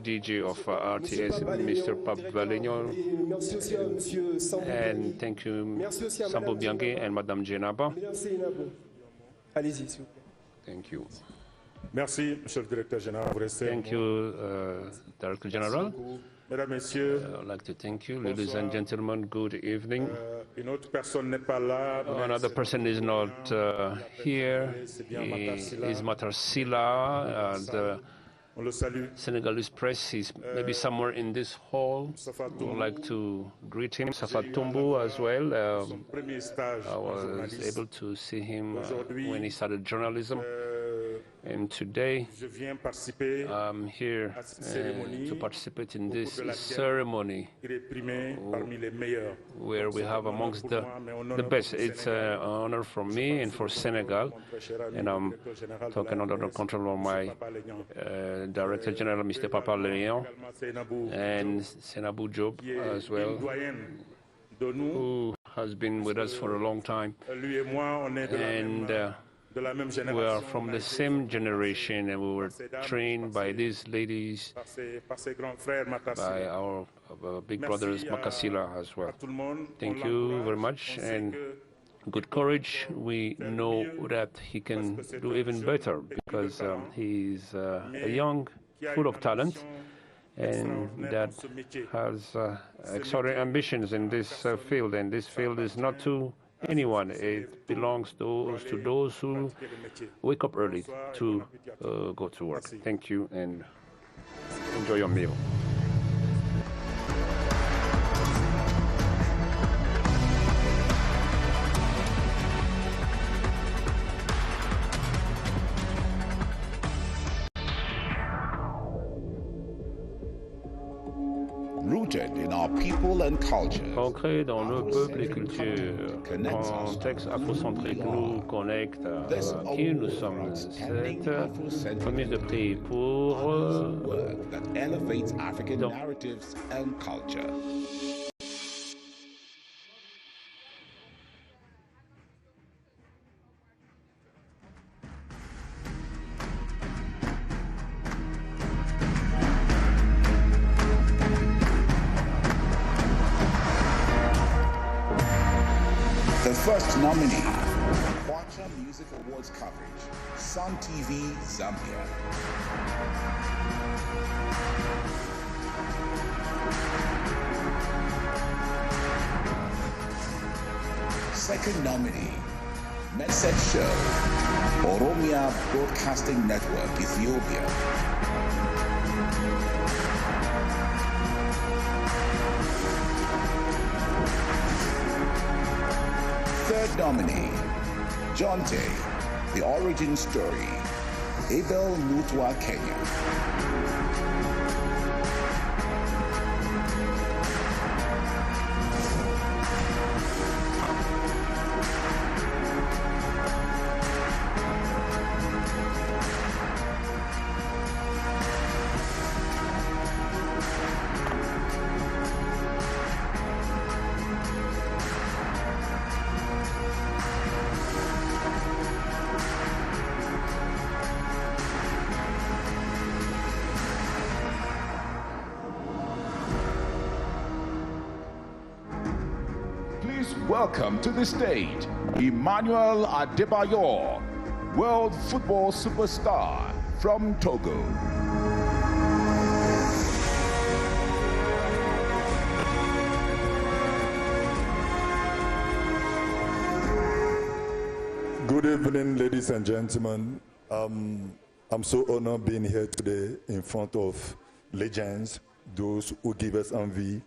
Speaker 14: DJ of RTS, Mr. Papalignan, and thank you, Sambo Bianchi and Madame Jenaba.
Speaker 13: Allez-y, s'il vous plaît.
Speaker 14: Thank you.
Speaker 12: Merci, Monsieur le Directeur Général.
Speaker 14: Thank you, Director General.
Speaker 12: Mesdames, Messieurs,
Speaker 14: I'd like to thank you, ladies and gentlemen. Good evening.
Speaker 12: Une autre personne n'est pas là.
Speaker 14: Another person is not here. He is Matar Sila. The Senegalese press is maybe somewhere in this hall. We would like to greet him. Safat Tumbu as well. I was able to see him when he started journalism. And today, I'm here to participate in this ceremony where we have amongst the best. It's an honor for me and for Senegal. And I'm talking under the control of my Director General, Mr. Papalignan, and Senabou Job as well, who has been with us for a long time. And we are from the same generation, and we were trained by these ladies, by our big brothers Makasila as well. Thank you very much, and good courage. We know that he can do even better because he's young, full of talent, and that has extraordinary ambitions in this field. And this field is not to anyone. It belongs to those who wake up early to go to work. Thank you, and enjoy your meal.
Speaker 4: Rooted in our people and culture.
Speaker 14: Ancré dans nos peuples et cultures, contexte afrocentrique nous connecte à qui nous sommes. Cette remise de prix pour
Speaker 4: work that elevates African narratives and culture. The first nominee, Kwacha Music Awards coverage, Sun TV, Zambia. Second nominee, Meset Show, Oromia Broadcasting Network, Ethiopia. Third nominee, Jonte, The Origin Story, Abel Mutwa, Kenya. Welcome to the stage, Emmanuel Adebayor, world football superstar from Togo.
Speaker 15: Good evening, ladies and gentlemen. I'm so honored being here today in front of legends, those who give us envy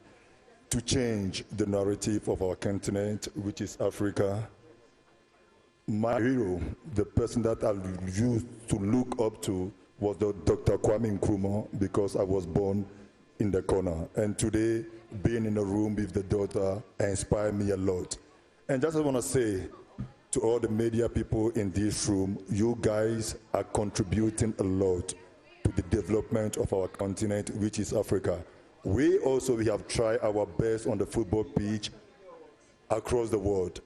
Speaker 15: to change the narrative of our continent, which is Africa. My hero, the person that I used to look up to, was Dr. Kwame Nkrumah, because I was born in the corner. And today, being in a room with the daughter inspired me a lot. And just I want to say to all the media people in this room, you guys are contributing a lot to the development of our continent, which is Africa. We have tried our best on the football pitch across the world.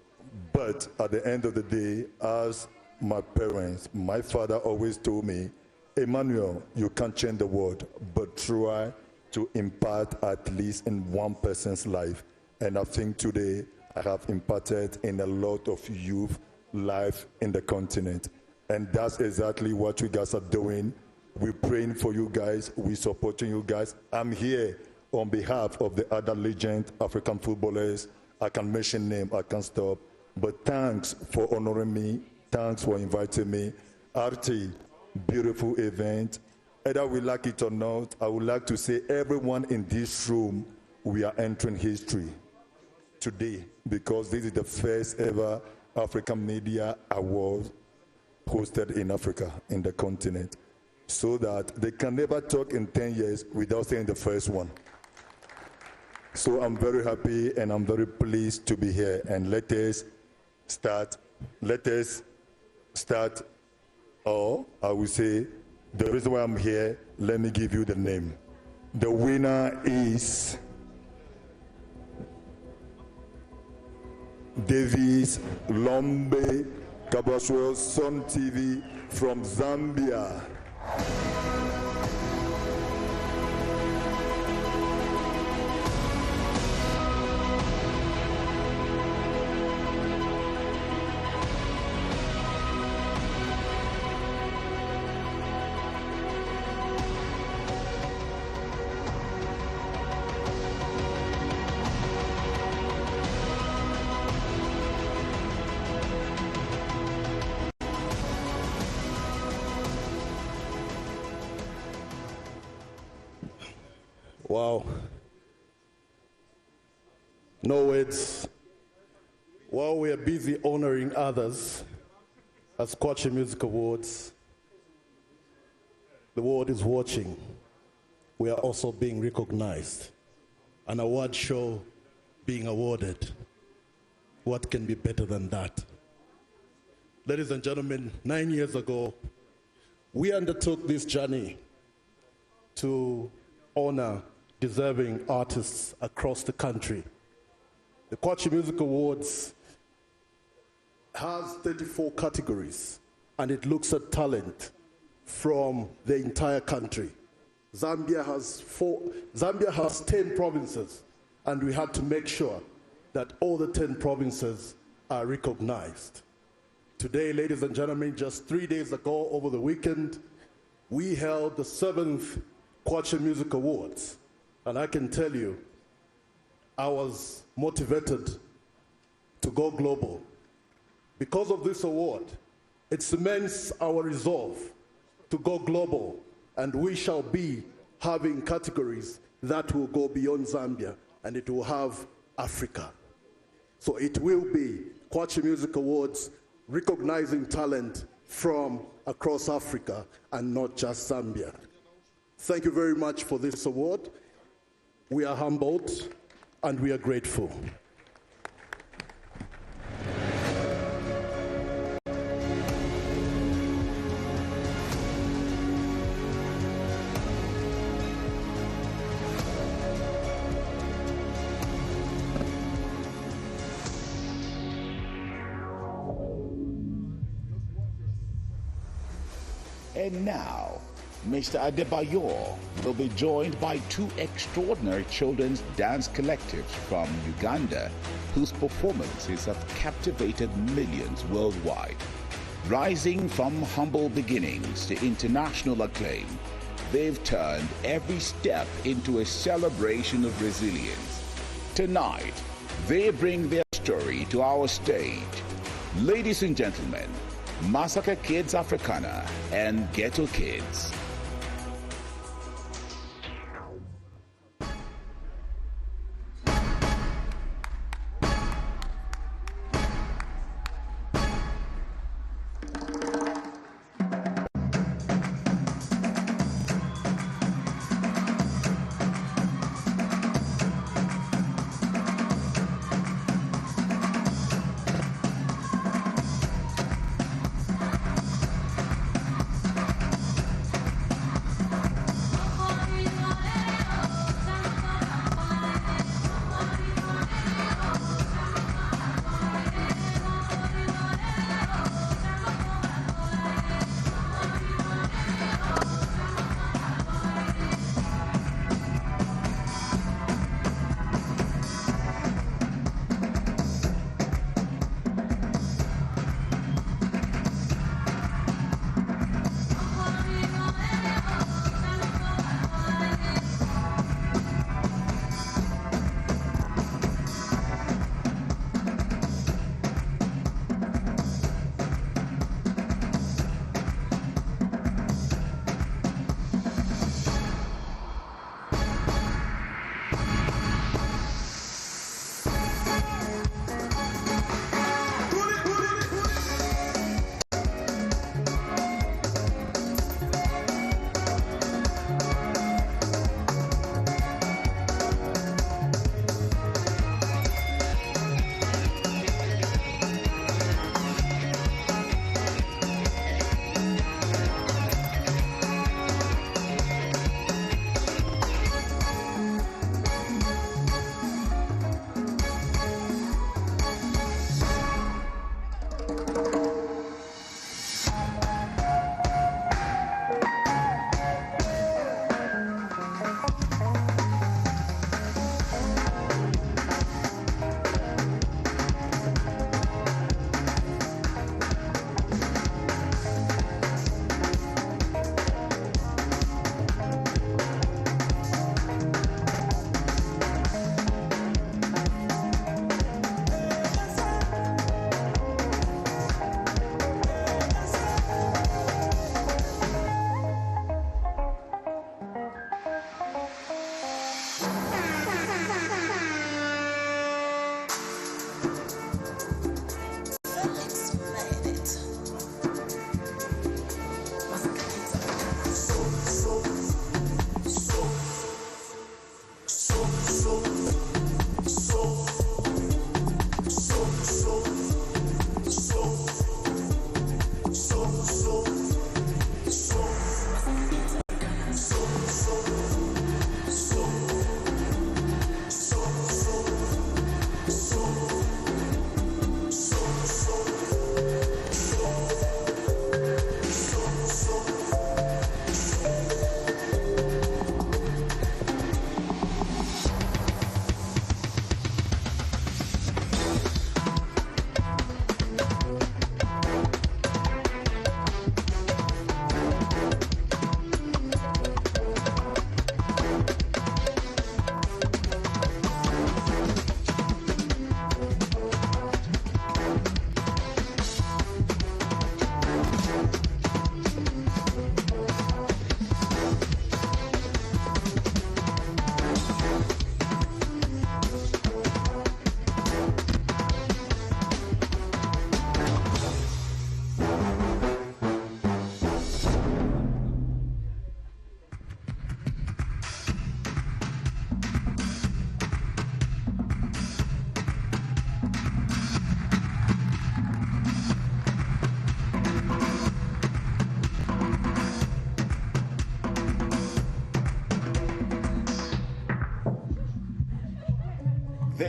Speaker 15: But at the end of the day, as my parents, my father always told me, Emmanuel, you can't change the world, but try to impact at least in one person's life. And I think today I have impacted in a lot of youth life in the continent. And that's exactly what you guys are doing. We're praying for you guys. We're supporting you guys. I'm here on behalf of the other legend African footballers. I can mention name, I can't stop. But thanks for honoring me. Thanks for inviting me. RT, beautiful event. Either we like it or not, I would like to say everyone in this room, we are entering history today because this is the first ever African Media Award hosted in Africa, in the continent, so that they can never talk in 10 years without saying the first one. So I'm very happy and I'm very pleased to be here. And let us start, or I will say, the reason why I'm here, let me give you the name. The winner is Davis Lombe Kabaswell, Sun TV from Zambia.
Speaker 16: Wow. No words. While we are busy honoring others as Kwacha Music Awards, the world is watching. We are also being recognized. An award show being awarded. What can be better than that? Ladies and gentlemen, 9 years ago, we undertook this journey to honor deserving artists across the country. The Kwacha Music Awards has 34 categories, and it looks at talent from the entire country. Zambia has 10 provinces, and we had to make sure that all the 10 provinces are recognized. Today, ladies and gentlemen, just 3 days ago, over the weekend, we held the 7th Kwacha Music Awards. And I can tell you, I was motivated to go global. Because of this award, it cements our resolve to go global, and we shall be having categories that will go beyond Zambia, and it will have Africa. So it will be Kwacha Music Awards recognizing talent from across Africa and not just Zambia. Thank you very much for this award. We are humbled and we are grateful.
Speaker 4: And now, Mr. Adebayor will be joined by 2 extraordinary children's dance collectives from Uganda, whose performances have captivated millions worldwide. Rising from humble beginnings to international acclaim, they've turned every step into a celebration of resilience. Tonight, they bring their story to our stage. Ladies and gentlemen, Massacre Kids Africana and Ghetto Kids.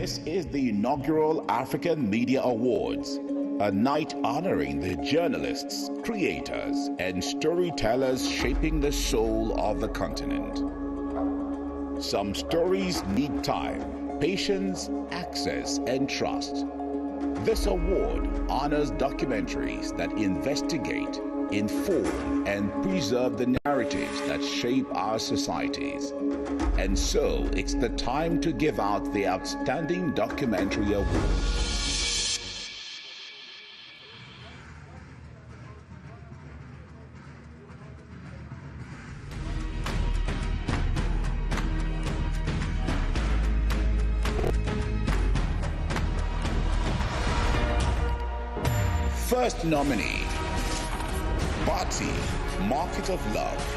Speaker 4: This is the inaugural African Media Awards, a night honoring the journalists, creators, and storytellers shaping the soul of the continent. Some stories need time, patience, access, and trust. This award honors documentaries that investigate, inform, and preserve the narratives that shape our societies. And so, it's the time to give out the Outstanding Documentary Award. First nominee, Bati, Market of Love,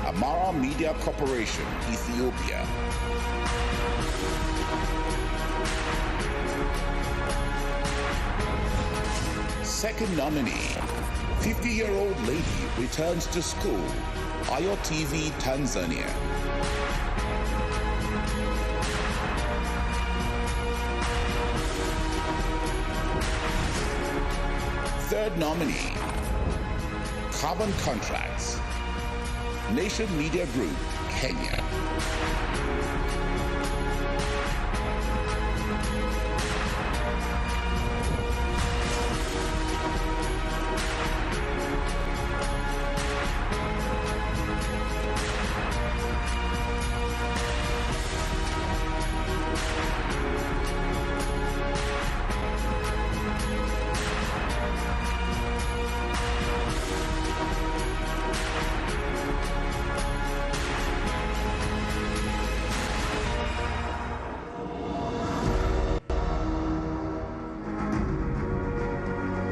Speaker 4: Amara Media Corporation, Ethiopia. Second nominee, 50-year-old lady returns to school, Ayo TV, Tanzania. Third nominee, Carbon Contracts, Nation Media Group, Kenya.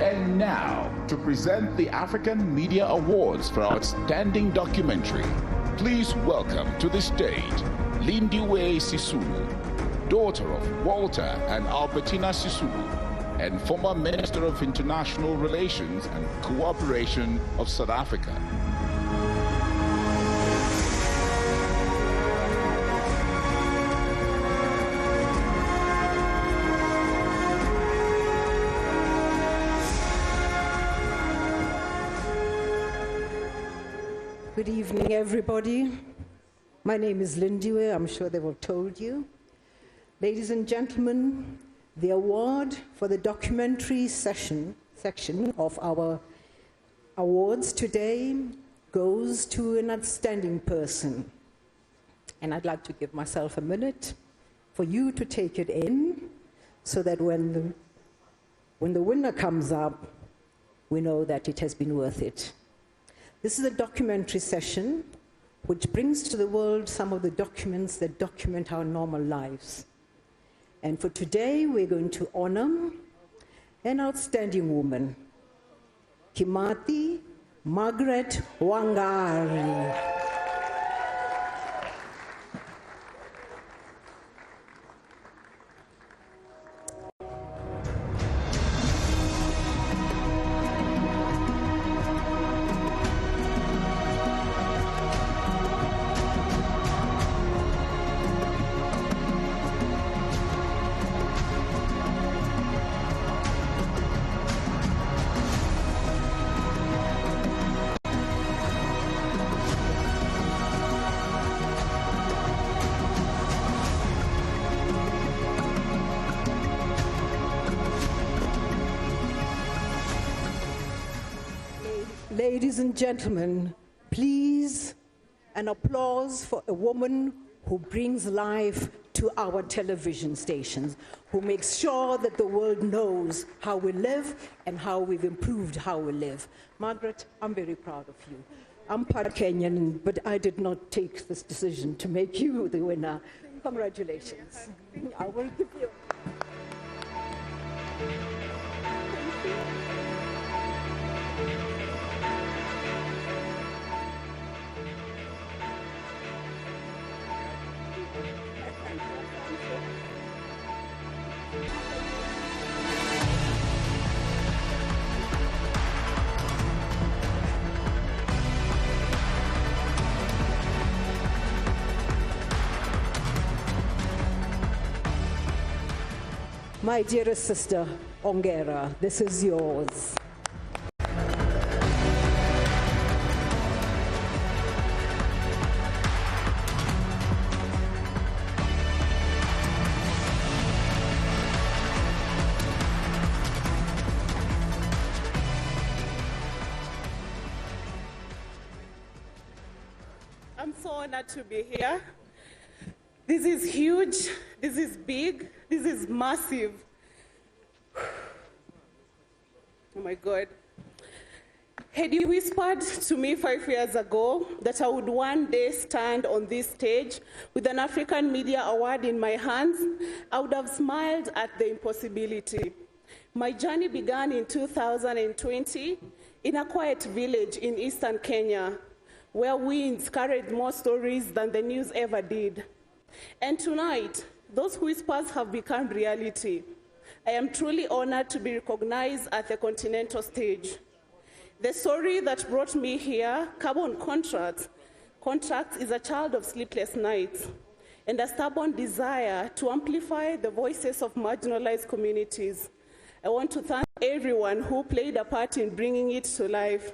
Speaker 4: And now, to present the African Media Awards for Outstanding Documentary, please welcome to the stage Lindiwe Sisulu, daughter of Walter and Albertina Sisulu, and former Minister of International Relations and Cooperation of South Africa.
Speaker 17: Good evening, everybody. My name is Lindiwe. I'm sure they've all told you. Ladies and gentlemen, the award for the documentary section of our awards today goes to an outstanding person. And I'd like to give myself a minute for you to take it in so that when the winner comes up, we know that it has been worth it. This is a documentary session which brings to the world some of the documents that document our normal lives. And for today, we're going to honor an outstanding woman, Kimathi Margaret Wangari. Ladies and gentlemen, please, an applause for a woman who brings life to our television stations, who makes sure that the world knows how we live and how we've improved how we live. Margaret, I'm very proud of you. I'm part Kenyan, but I did not take this decision to make you the winner. Congratulations. I will give you. My dearest sister, Ongera, this is yours.
Speaker 10: I'm so honored to be here. This is huge, this is big, this is massive. Oh my God. Had you whispered to me 5 years ago that I would one day stand on this stage with an African Media Award in my hands, I would have smiled at the impossibility. My journey began in 2020 in a quiet village in eastern Kenya, where winds carried more stories than the news ever did. And tonight, those whispers have become reality. I am truly honored to be recognized at the continental stage. The story that brought me here, Carbon Contracts, is a child of sleepless nights and a stubborn desire to amplify the voices of marginalized communities. I want to thank everyone who played a part in bringing it to life.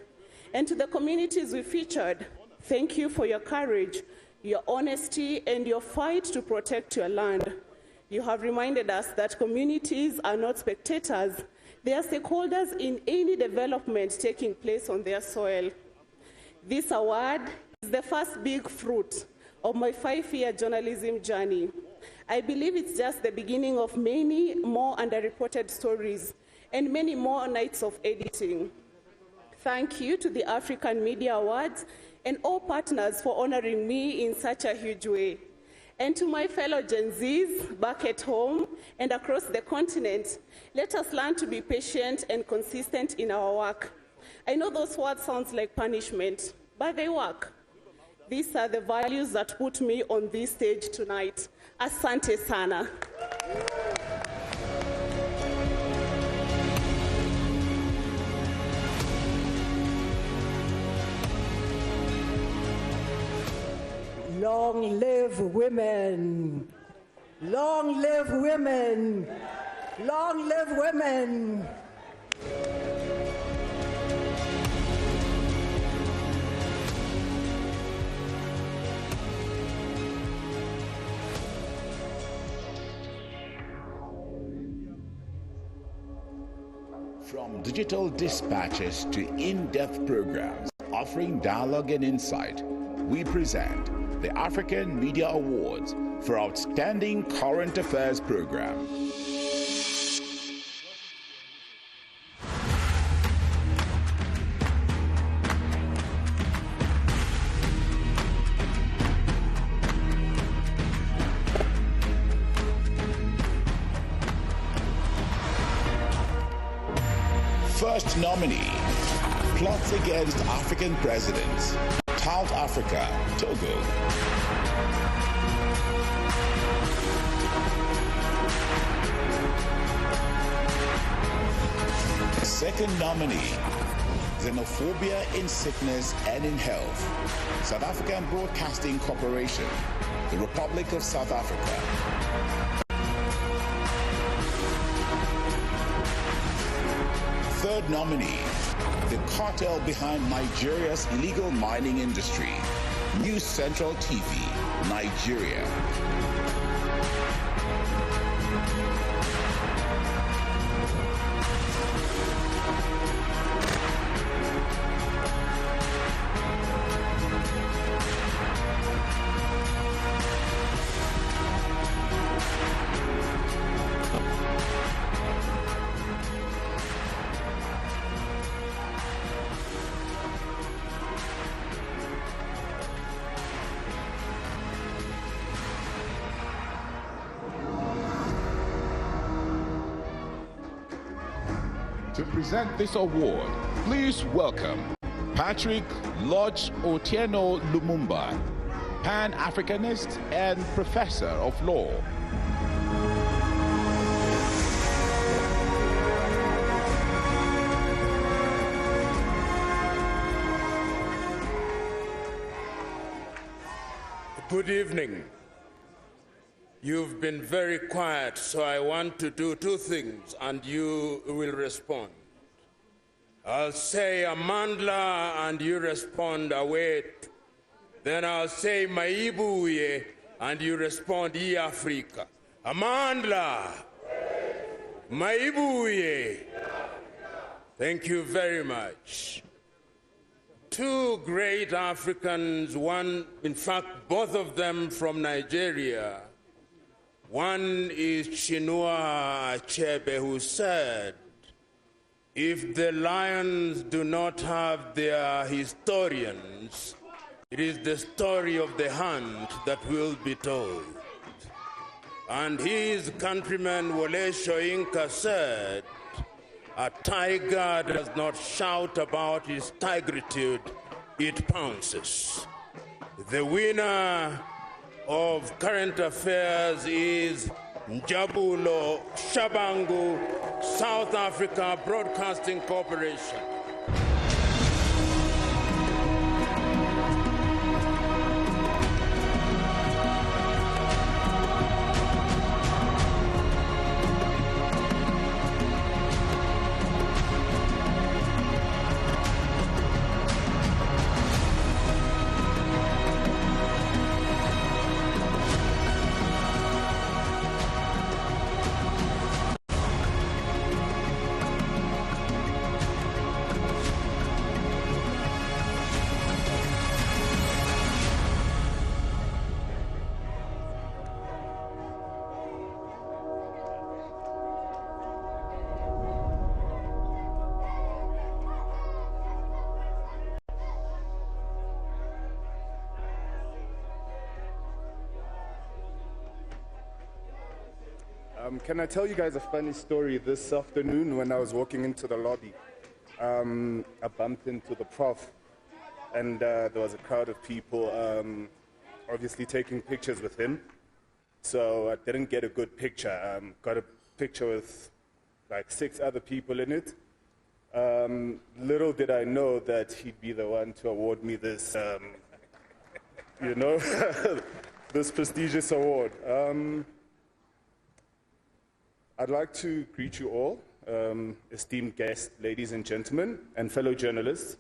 Speaker 10: And to the communities we featured, thank you for your courage, your honesty, and your fight to protect your land. You have reminded us that communities are not spectators. They are stakeholders in any development taking place on their soil. This award is the first big fruit of my 5-year journalism journey. I believe it's just the beginning of many more underreported stories and many more nights of editing. Thank you to the African Media Awards and all partners for honoring me in such a huge way. And to my fellow Gen Zs back at home and across the continent, let us learn to be patient and consistent in our work. I know those words sound like punishment, but they work. These are the values that put me on this stage tonight. Asante sana.
Speaker 17: Long live women! Long live women! Long live women!
Speaker 4: From digital dispatches to in-depth programs offering dialogue and insight, we present the African Media Awards for Outstanding Current Affairs Program. First nominee, plots against African presidents. South Africa, Togo. Second nominee, xenophobia in sickness and in health. South African Broadcasting Corporation, the Republic of South Africa. Third nominee, the cartel behind Nigeria's illegal mining industry, News Central TV, Nigeria. To present this award, please welcome Patrick Lodge Otieno Lumumba, Pan-Africanist and Professor of Law.
Speaker 18: Good evening. You've been very quiet, so I want to do two things, and you will respond. I'll say Amandla, and you respond await. Then I'll say Maibuye, and you respond Ye Africa. Amandla, Maibuye. Thank you very much. Two great Africans, one, in fact, both of them from Nigeria. One is Chinua Achebe, who said, if the lions do not have their historians, it is the story of the hunt that will be told. And his countryman Wole Soyinka said, a tiger does not shout about his tigritude, it pounces. The winner of current affairs is Njabulo Shabangu, South Africa Broadcasting Corporation.
Speaker 19: Can I tell you guys a funny story? This afternoon when I was walking into the lobby, I bumped into the prof, and there was a crowd of people obviously taking pictures with him. So I didn't get a good picture. Got a picture with like 6 other people in it. Little did I know that he'd be the one to award me this, you know, this prestigious award. I'd like to greet you all, esteemed guests, ladies and gentlemen, and fellow journalists.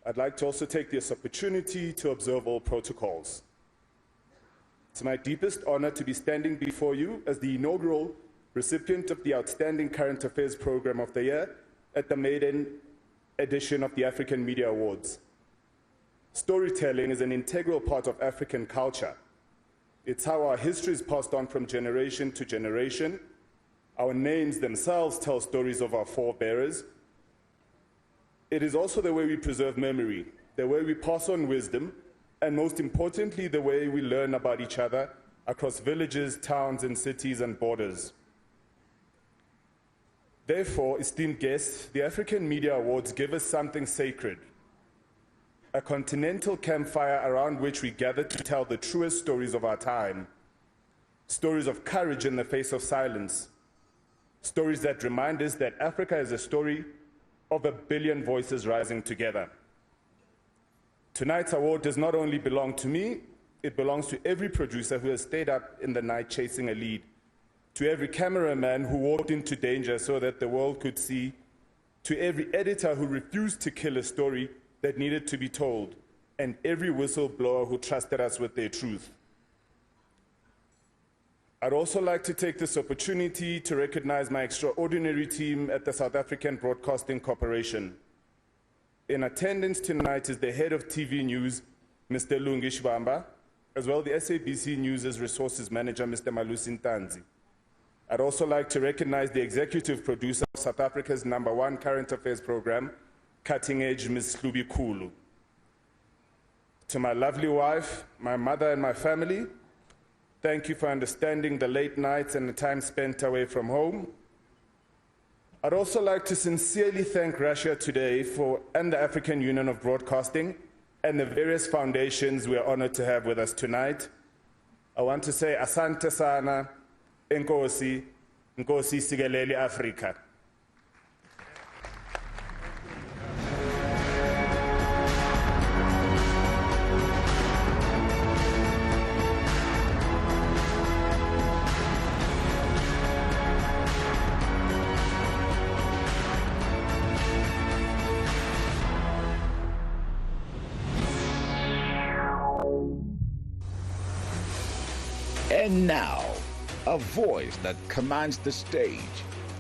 Speaker 19: I'd like to also take this opportunity to observe all protocols. It's my deepest honor to be standing before you as the inaugural recipient of the Outstanding Current Affairs Program of the Year at the maiden edition of the African Media Awards. Storytelling is an integral part of African culture. It's how our history is passed on from generation to generation. Our names themselves tell stories of our forebearers. It is also the way we preserve memory, the way we pass on wisdom, and most importantly, the way we learn about each other across villages, towns, and cities and borders. Therefore, esteemed guests, the African Media Awards give us something sacred, a continental campfire around which we gather to tell the truest stories of our time, stories of courage in the face of silence, stories that remind us that Africa is a story of 1 billion voices rising together. Tonight's award does not only belong to me, it belongs to every producer who has stayed up in the night chasing a lead, to every cameraman who walked into danger so that the world could see, to every editor who refused to kill a story that needed to be told, and every whistleblower who trusted us with their truth. I'd also like to take this opportunity to recognize my extraordinary team at the South African Broadcasting Corporation. In attendance tonight is the head of TV News, Mr. Lungi Shibamba, as well the SABC News' Resources Manager, Mr. Malusi Ntanzi. I'd also like to recognize the executive producer of South Africa's #1 current affairs program, Cutting Edge, Ms. Hlubi Khulu. To my lovely wife, my mother, and my family, thank you for understanding the late nights and the time spent away from home. I'd also like to sincerely thank Russia Today and the African Union of Broadcasting and the various foundations we are honored to have with us tonight. I want to say asante sana, enkosi, nkosi sikeleli Afrika.
Speaker 4: And now, a voice that commands the stage,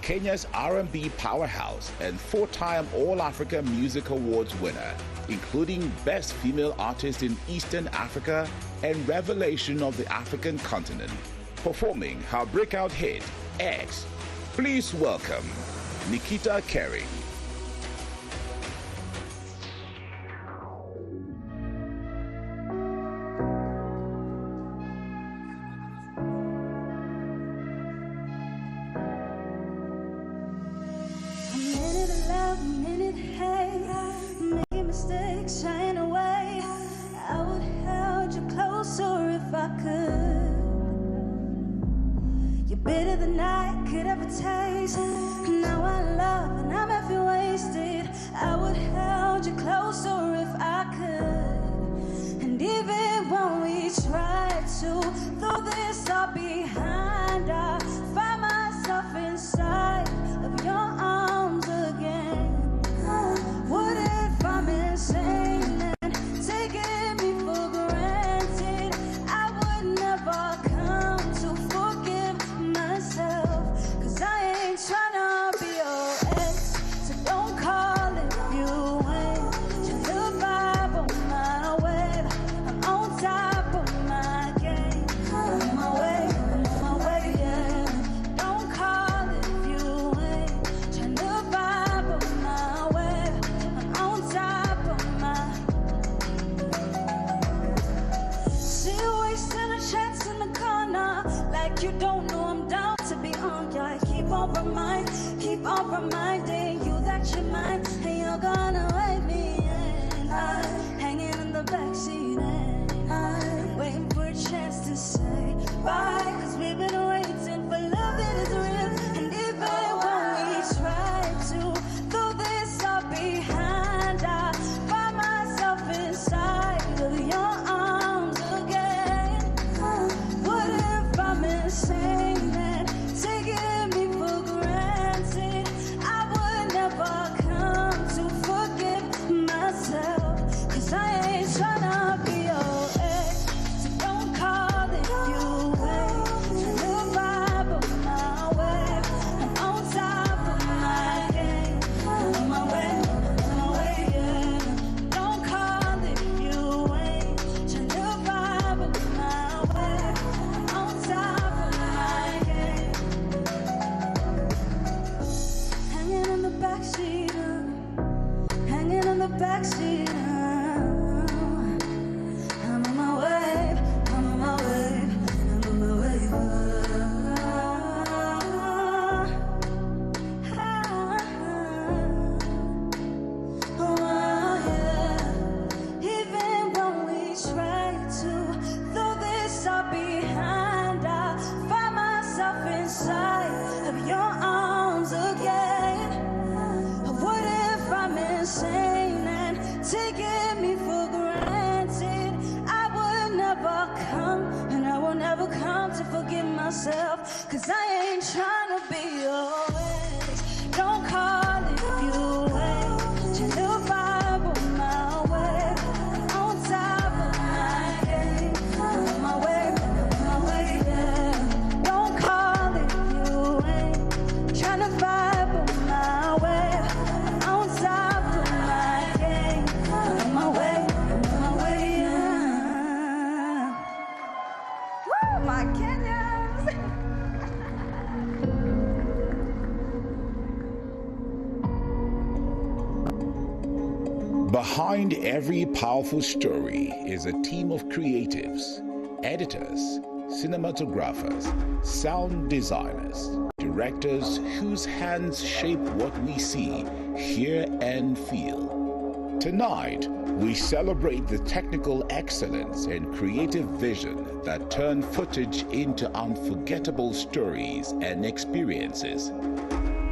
Speaker 4: Kenya's R&B powerhouse and 4-time All-Africa Music Awards winner, including Best Female Artist in Eastern Africa and Revelation of the African Continent, performing her breakout hit, X. Please welcome Nikita Carey.
Speaker 20: Better than I could ever taste. Now I love and I'm half wasted. I would hold you closer if I could. And even when we try to throw this all behind, I find myself inside of your arms again. What if I'm insane and taking me for granted? I would never come to forgive myself, 'cause I ain't tryna be your ex, so don't call if you ain't. Just the vibe on my wave, I'm on top of my game. I'm on my way, yeah. Don't call if you ain't. Just the vibe on my wave, I'm on top of my. See you wasting a chance in the corner, like you don't know I'm down to be on ya. Keep on reminding you that you're mine, and you're gonna wait me in. I'm hanging in the backseat and I'm waiting for a chance to say bye, 'cause we've been waiting for love that is real. And even when we try to throw this all behind, I find myself inside of your arms again. What if I'm insane and taking me for granted? I would never come to forgive myself, 'cause I ain't tryna be your ex, so don't call if you wait. The vibe of my wave, I'm on top of my game. On my way, yeah. Don't call if you wait. The vibe of my wave, I'm on top of my game. Hanging in the backseat, hanging in the backseat. I'm on my way, I'm on my way, I'm on my way. Oh, yeah. Even when we try to throw this all behind, I find myself inside of your arms again. What if I'm insane and taking me for granted? I would never come, and I will never come to forgive myself, 'cause I ain't tryna be your ex. Don't call if you ain't. Just the vibe on my way, on top of my game. On my way, yeah. Don't call if you ain't. Tryna vibe on my way, on top of my game. On my way, yeah. Woo, my Kenyans!
Speaker 4: Behind every powerful story is a team of creatives, editors, cinematographers, sound designers, directors whose hands shape what we see, hear, and feel. Tonight, we celebrate the technical excellence and creative vision that turn footage into unforgettable stories and experiences.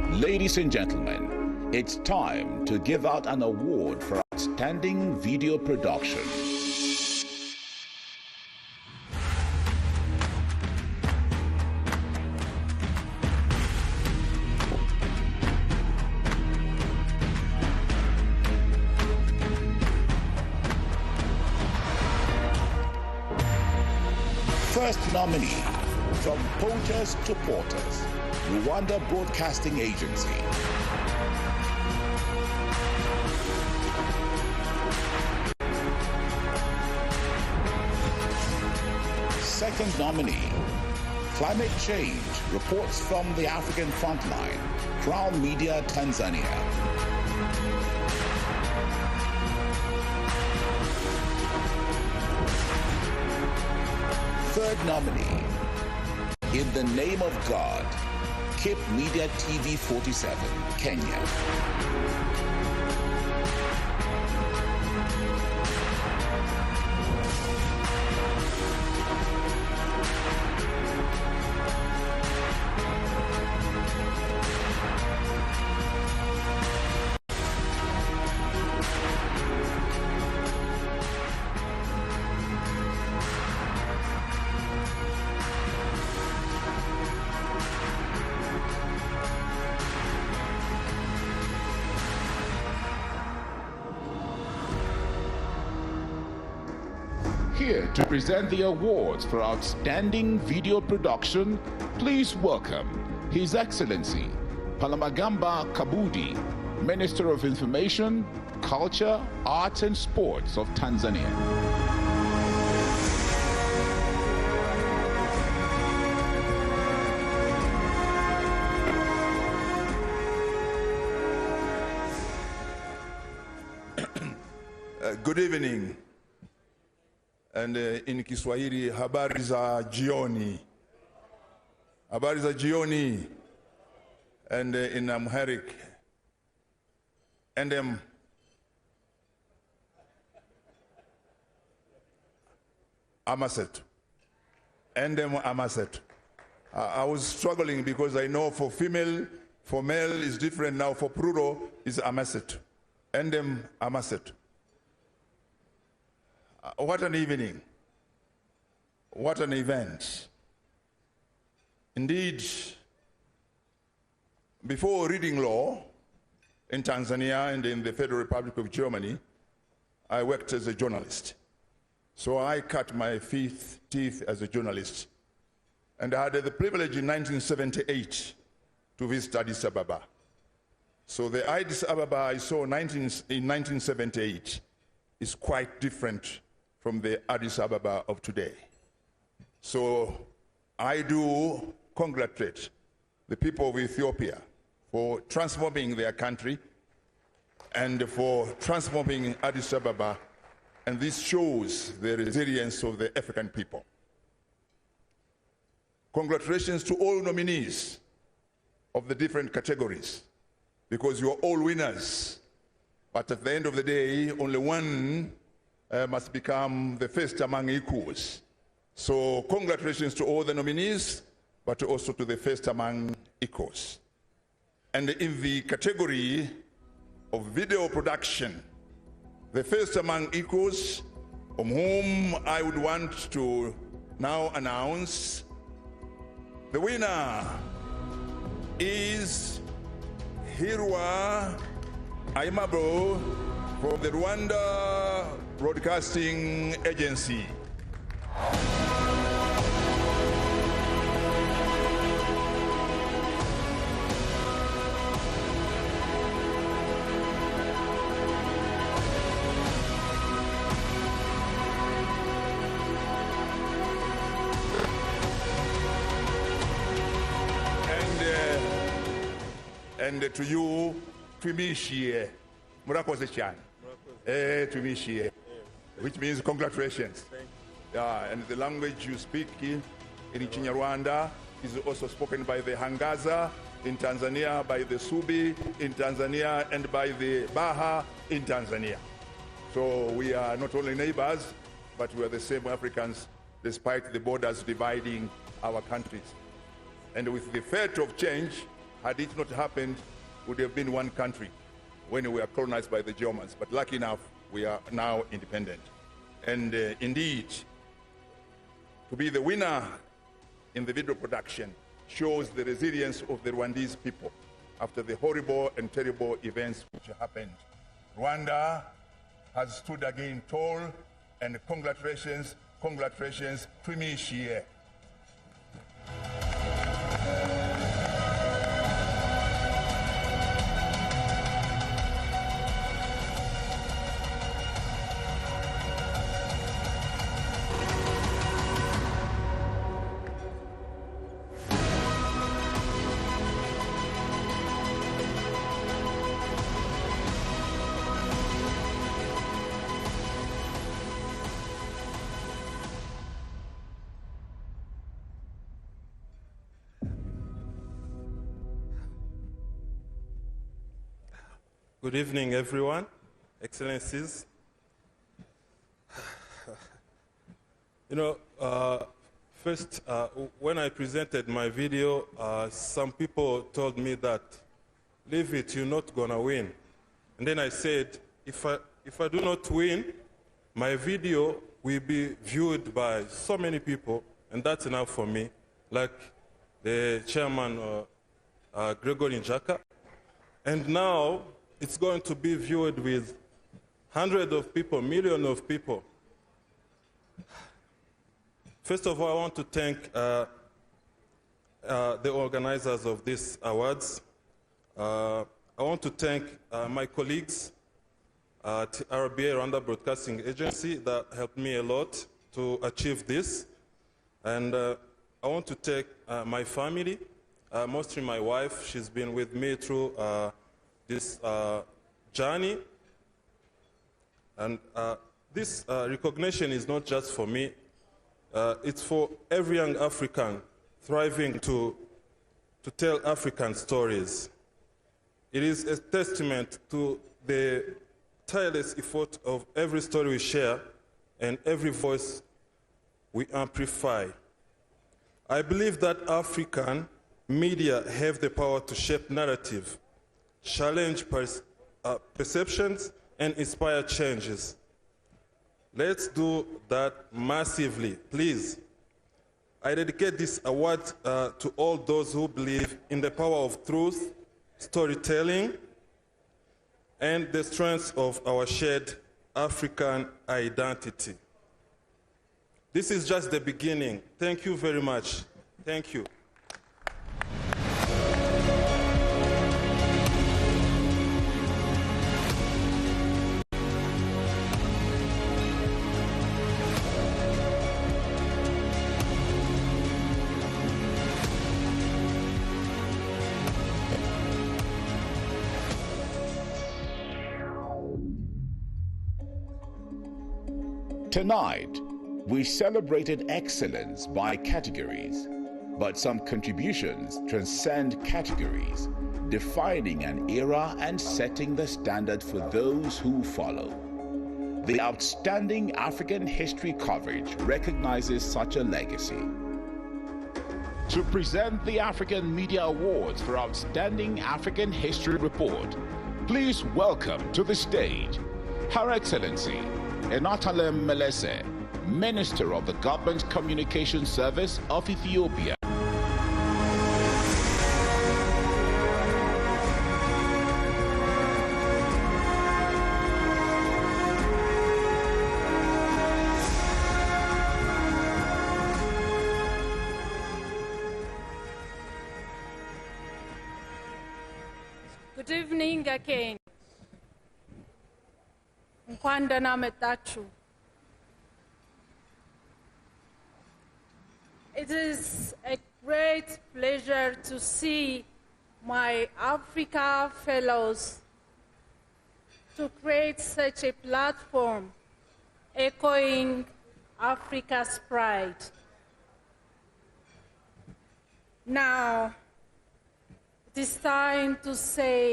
Speaker 4: Ladies and gentlemen, it's time to give out an award for outstanding video production. First nominee, from poachers to porters, Rwanda Broadcasting Agency. Second nominee, Climate Change, reports from the African Frontline, Crown Media, Tanzania. Third nominee, In the Name of God, KIP Media TV 47, Kenya. Here to present the awards for outstanding video production, please welcome His Excellency Palamagamba Kabudi, Minister of Information, Culture, Arts and Sports of Tanzania.
Speaker 21: Good evening. And in Kiswahili, habari za jioni. Habari za jioni. And in Amharic, and Amaset. And Amaset. I was struggling because I know for female, for male is different now, for plural is Amaset. And Amaset. What an evening. What an event. Indeed, before reading law in Tanzania and in the Federal Republic of Germany, I worked as a journalist. So I cut my teeth as a journalist. And I had the privilege in 1978 to visit Addis Ababa. So the Addis Ababa I saw in 1978 is quite different from the Addis Ababa of today. So I do congratulate the people of Ethiopia for transforming their country and for transforming Addis Ababa, and this shows the resilience of the African people. Congratulations to all nominees of the different categories, because you're all winners. But at the end of the day, only one must become the first among equals. So congratulations to all the nominees, but also to the first among equals. And in the category of video production, the first among equals, of whom I would want to now announce, the winner is Hirwa Aimabo from the Rwanda Broadcasting Agency. And to you, Twimishie, Murakoze Chan. Twimishie, which means congratulations. And the language you speak in Kinyarwanda is also spoken by the Hangaza in Tanzania, by the Subi in Tanzania, and by the Baha in Tanzania. So we are not only neighbors, but we are the same Africans, despite the borders dividing our countries. And with the fate of change, had it not happened, would have been one country when we were colonized by the Germans. But lucky enough, we are now independent. And indeed, to be the winner in the video production shows the resilience of the Rwandese people after the horrible and terrible events which happened. Rwanda has stood again tall, and congratulations Congratulations, Premier Shie.
Speaker 19: Good evening, everyone, Excellencies. First, when I presented my video, some people told me that, leave it, you're not gonna win. And then I said, if I do not win, my video will be viewed by so many people, and that's enough for me. Like the chairman, Gregory Njaka. And now, it's going to be viewed with hundreds of people, millions of people. First of all, I want to thank the organizers of these awards. I want to thank my colleagues at RBA, Rwanda Broadcasting Agency, that helped me a lot to achieve this. And I want to thank my family, mostly my wife. She's been with me through this journey. And this recognition is not just for me, it's for every young African thriving to tell African stories. It is a testament to the tireless effort of every story we share and every voice we amplify. I believe that African media have the power to shape narrative, challenge perceptions, and inspire changes. Let's do that massively, please. I dedicate this award to all those who believe in the power of truth, storytelling, and the strength of our shared African identity. This is just the beginning. Thank you very much. Thank you.
Speaker 4: Tonight, we celebrated excellence by categories, but some contributions transcend categories, defining an era and setting the standard for those who follow. The outstanding African history coverage recognizes such a legacy. To present the African Media Awards for Outstanding African History Report, please welcome to the stage Her Excellency Enatale Melese, Minister of the Government Communication Service of Ethiopia.
Speaker 6: Good evening again. እንኳን ደህና መጣችሁ. It is a great pleasure to see my Africa fellows to create such a platform echoing Africa's pride. Now, it is time to say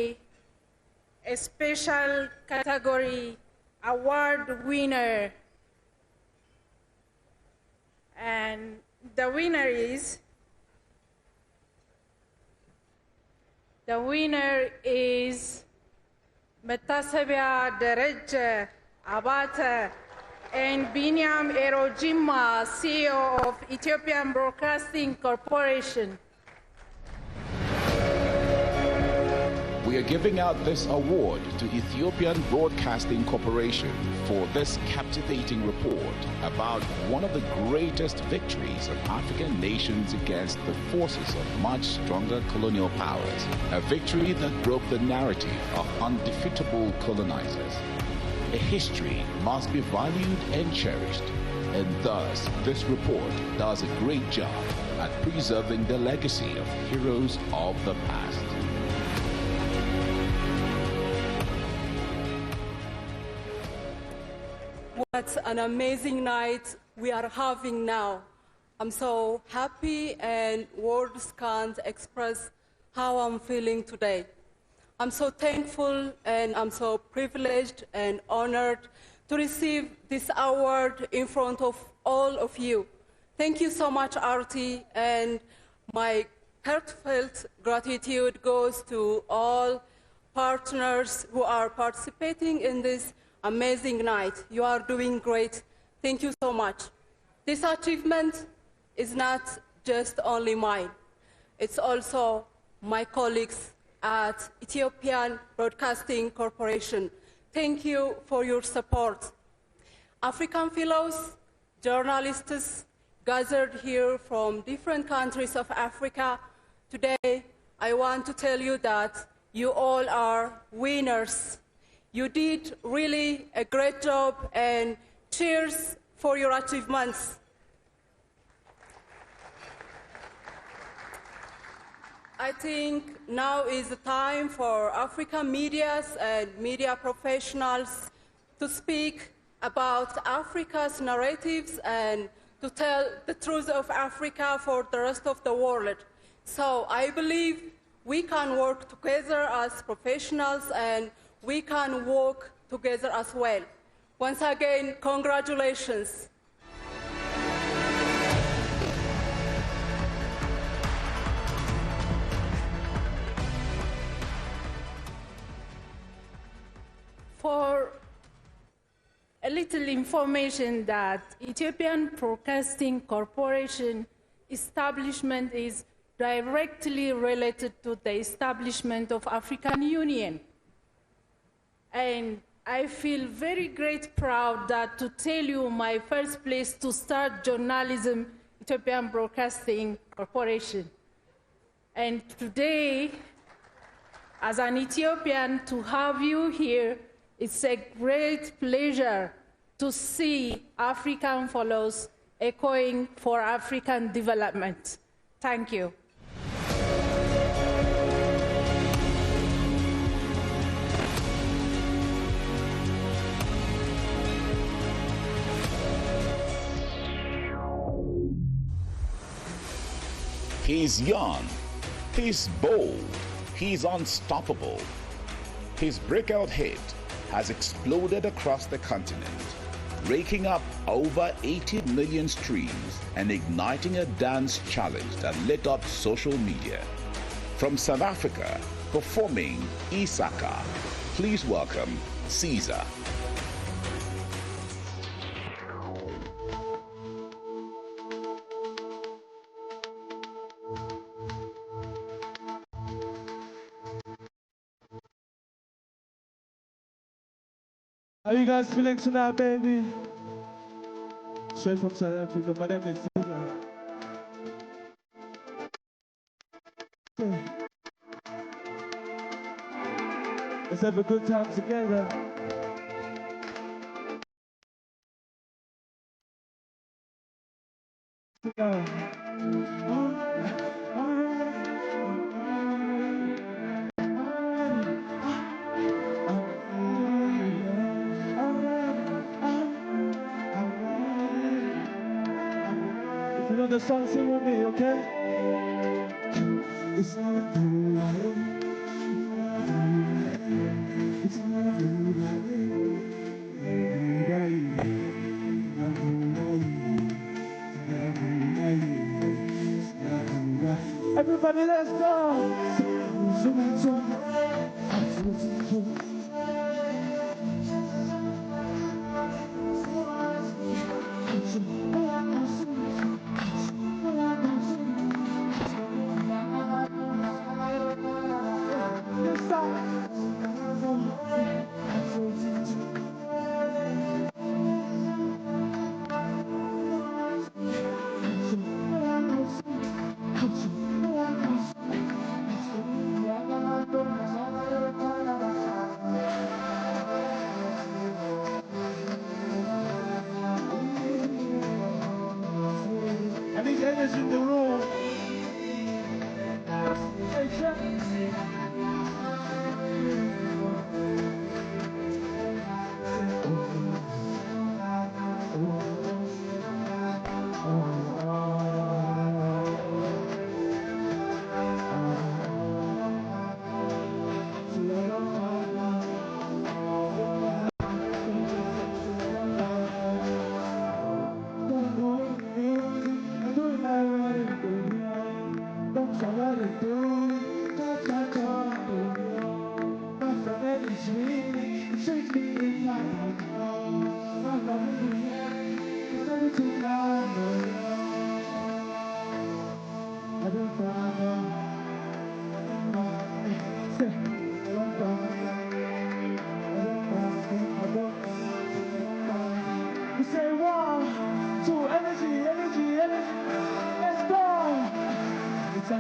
Speaker 6: a special category award winner. And the winner is Metasebia Dereje Abata and Binyam Erojima, CEO of Ethiopian Broadcasting Corporation.
Speaker 4: We are giving out this award to Ethiopian Broadcasting Corporation for this captivating report about one of the greatest victories of African nations against the forces of much stronger colonial powers. A victory that broke the narrative of undefeatable colonizers. A history must be valued and cherished, and thus this report does a great job at preserving the legacy of heroes of the past.
Speaker 5: What an amazing night we are having now. I'm so happy and words can't express how I'm feeling today. I'm so thankful and I'm so privileged and honored to receive this award in front of all of you. Thank you so much, Artie, and my heartfelt gratitude goes to all partners who are participating in this amazing night. You are doing great. Thank you so much. This achievement is not just only mine. It's also my colleagues at Ethiopian Broadcasting Corporation. Thank you for your support. African fellows, journalists gathered here from different countries of Africa, today I want to tell you that you all are winners. You did really a great job, and cheers for your achievements. I think now is the time for African medias and media professionals to speak about Africa's narratives and to tell the truth of Africa for the rest of the world. So I believe we can work together as professionals and we can work together as well. Once again, congratulations.
Speaker 6: For a little information that Ethiopian Broadcasting Corporation establishment is directly related to the establishment of African Union. And I feel very great proud that to tell you my first place to start journalism, Ethiopian Broadcasting Corporation. And today, as an Ethiopian, to have you here, it's a great pleasure to see African fellows echoing for African development. Thank you.
Speaker 4: He's young, he's bold, he's unstoppable. His breakout hit has exploded across the continent, raking up over 80 million streams and igniting a dance challenge that lit up social media. From South Africa, performing Isaka, please welcome Caesar.
Speaker 22: How you guys feeling tonight, baby? Straight from South Africa, my name is Caesar. Let's have a good time together. If you know the song, sing with me, okay? It's not everybody, let's go! energy in the room. Hey, check. We say 1, 2, energy, energy, energy. Let's go. It's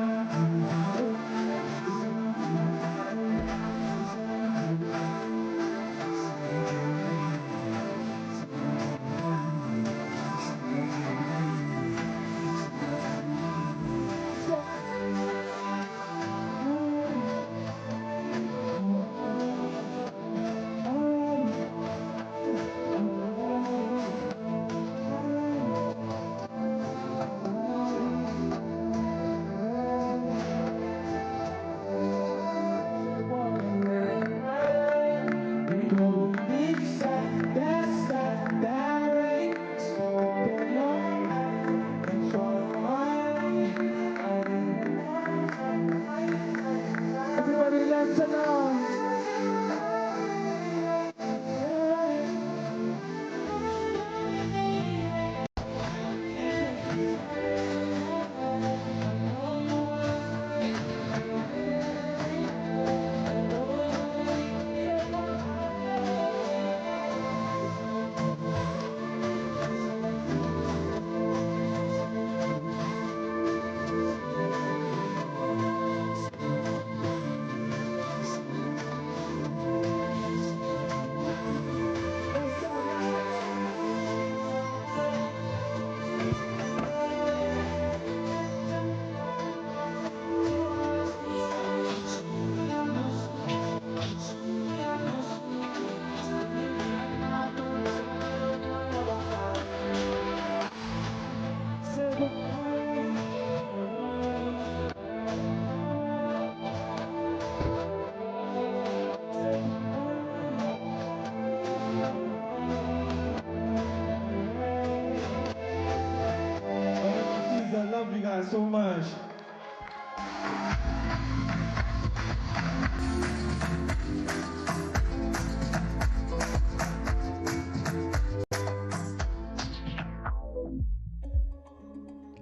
Speaker 22: I love you guys so much.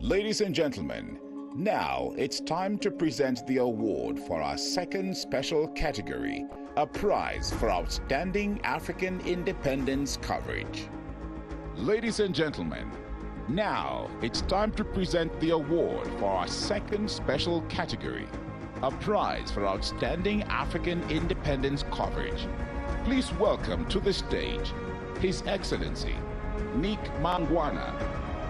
Speaker 4: Ladies and gentlemen, now it's time to present the award for our second special category, a prize for outstanding African independence coverage. Ladies and gentlemen, now it's time to present the award for our second special category, a prize for outstanding African independence coverage. Please welcome to the stage His Excellency Nick Mangwana,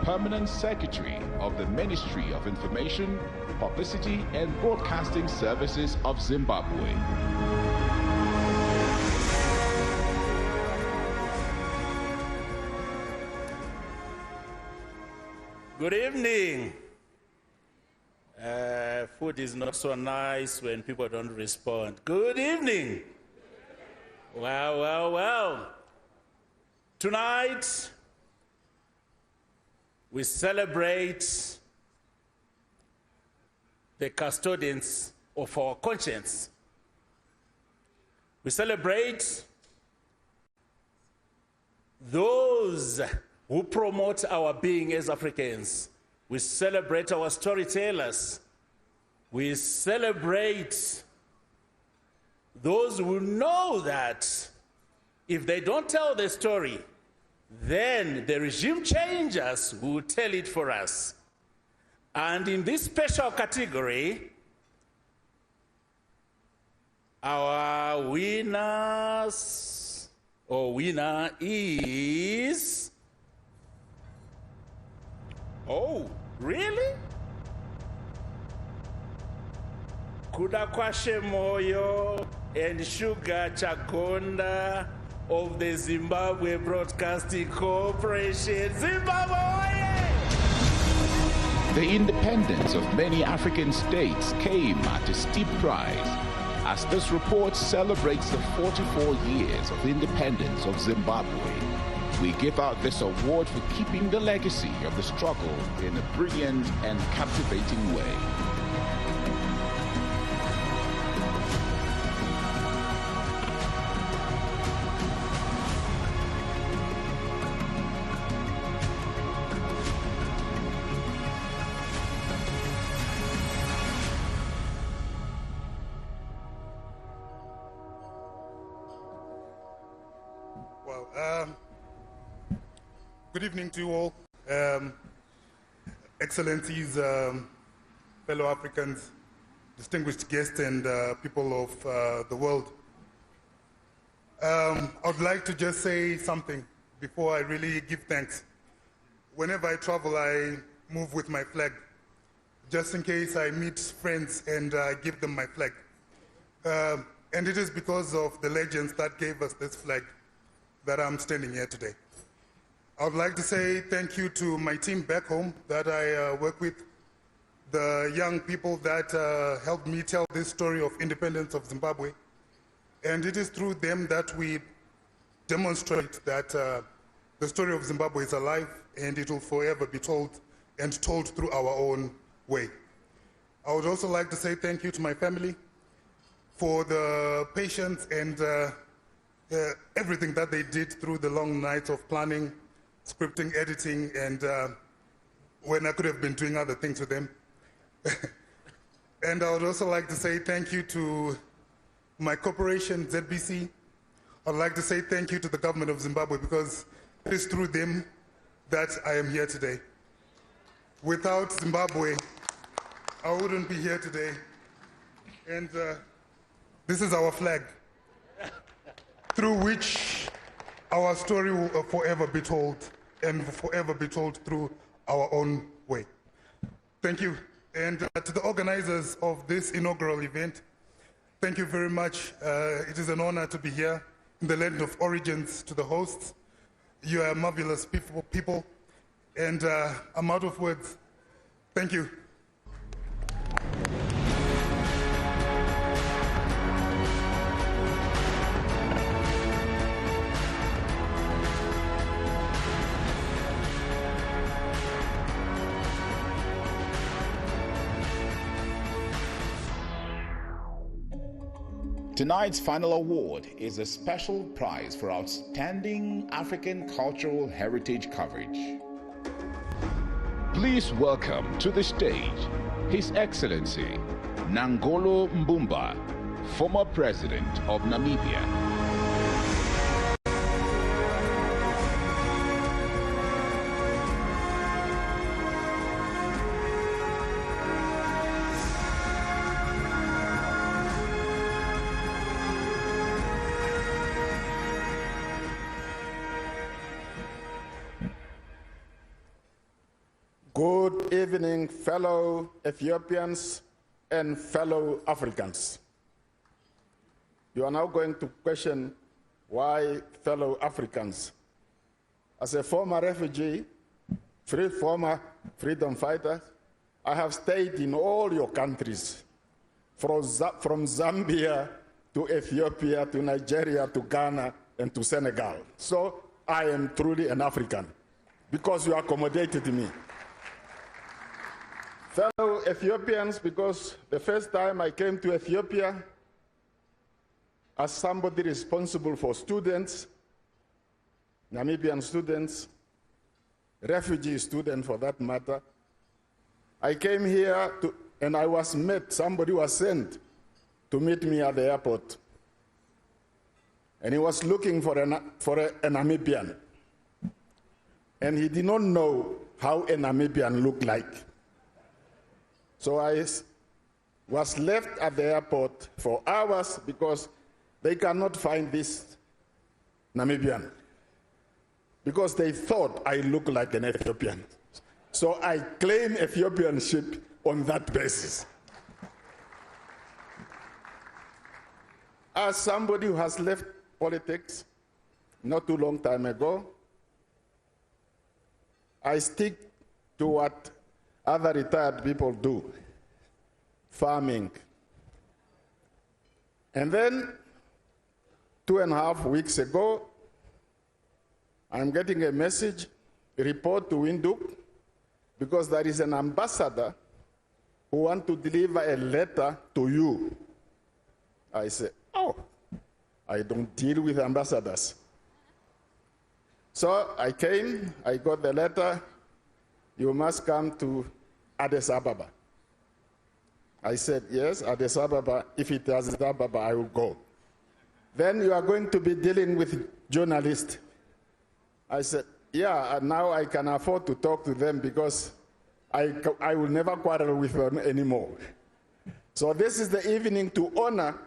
Speaker 4: Permanent Secretary of the Ministry of Information, Publicity and Broadcasting Services of Zimbabwe.
Speaker 1: Good evening. Food is not so nice when people don't respond. Good evening. Well, well, well. Tonight, we celebrate the custodians of our conscience. We celebrate those who promote our being as Africans. We celebrate our storytellers. We celebrate those who know that if they don't tell the story, then the regime changers will tell it for us. And in this special category, our winners or winner is, Really? Kuda Kwashe Moyo and Sugar Chakonda of the Zimbabwe Broadcasting Corporation. Zimbabwe!
Speaker 4: The independence of many African states came at a steep price, as this report celebrates the 44 years of independence of Zimbabwe. We give out this award for keeping the legacy of the struggle in a brilliant and captivating way.
Speaker 8: Good evening to you all, Excellencies, fellow Africans, distinguished guests, and people of the world. I would like to just say something before I really give thanks. Whenever I travel, I move with my flag, just in case I meet friends and give them my flag. And it is because of the legends that gave us this flag that I'm standing here today. I would like to say thank you to my team back home that I work with, the young people that helped me tell this story of independence of Zimbabwe. And it is through them that we demonstrate that the story of Zimbabwe is alive and it will forever be told, and told through our own way. I would also like to say thank you to my family for the patience and everything that they did through the long nights of planning, scripting, editing, and when I could have been doing other things with them. And I would also like to say thank you to my corporation, ZBC. I'd like to say thank you to the government of Zimbabwe, because it is through them that I am here today. Without Zimbabwe, I wouldn't be here today. And this is our flag, through which our story will forever be told, and forever be told through our own way. Thank you. And to the organizers of this inaugural event, thank you very much. It is an honor to be here in the land of origins. To the hosts, you are marvelous people, and I'm out of words. Thank you.
Speaker 4: Tonight's final award is a special prize for outstanding African cultural heritage coverage. Please welcome to the stage His Excellency Nangolo Mbumba, former President of Namibia.
Speaker 11: Good evening, fellow Ethiopians and fellow Africans. You are now going to question why fellow Africans. As a former refugee, former freedom fighter, I have stayed in all your countries, from Zambia to Ethiopia to Nigeria to Ghana and to Senegal. So I am truly an African, because you accommodated me. Fellow Ethiopians, because the first time I came to Ethiopia as somebody responsible for students, Namibian students, refugee students for that matter, I came here and I was met, somebody was sent to meet me at the airport. And he was looking for a Namibian. And he did not know how a Namibian looked like. So I was left at the airport for hours because they cannot find this Namibian, because they thought I looked like an Ethiopian. So I claim Ethiopianship on that basis. As somebody who has left politics not too long time ago, I stick to what other retired people do, farming. And then 2.5 weeks ago, I'm getting a message, a report to Windhoek, because there is an ambassador who wants to deliver a letter to you. I said, oh, I don't deal with ambassadors. So I came, I got the letter, you must come to Addis Ababa. I said, yes, Addis Ababa, if it is Addis Ababa, I will go. Then you are going to be dealing with journalists. I said, yeah, and now I can afford to talk to them because I will never quarrel with them anymore. So this is the evening to honor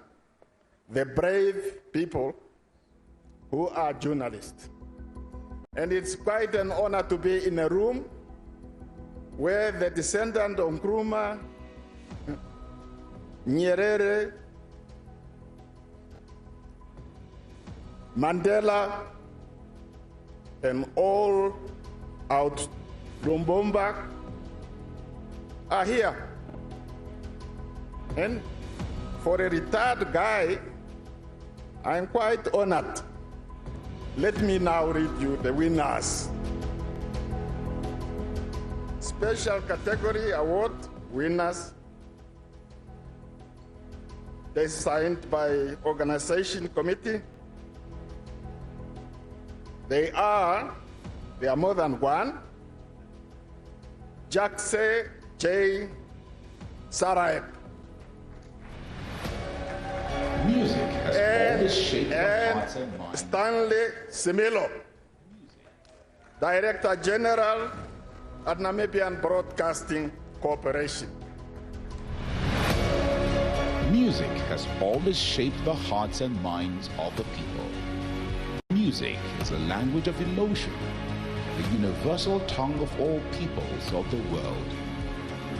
Speaker 11: the brave people who are journalists. And it's quite an honor to be in a room where the descendant of Nkrumah, Nyerere, Mandela, and all out from Bomba are here. And for a retired guy, I'm quite honored. Let me now read you the winners. Special category award winners. They signed by organization committee. They are more than one. Jackse J. Saraep.
Speaker 4: Music has always shaped the hearts and minds.
Speaker 11: Stanley Similo, Director General at Namibian Broadcasting Corporation.
Speaker 4: Music has always shaped the hearts and minds of the people. Music is a language of emotion, the universal tongue of all peoples of the world.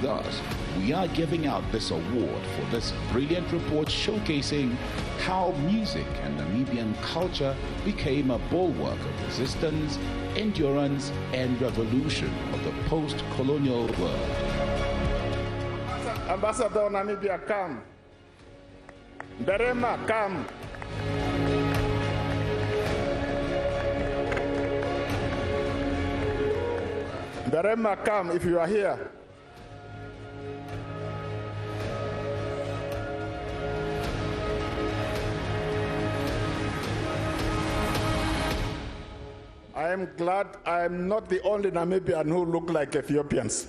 Speaker 4: Thus, we are giving out this award for this brilliant report showcasing how music and Namibian culture became a bulwark of resistance, endurance, and revolution of the post-colonial world.
Speaker 11: Ambassador of Namibia, come. Berema, come. Berema, come if you are here. I am glad I am not the only Namibian who look like Ethiopians.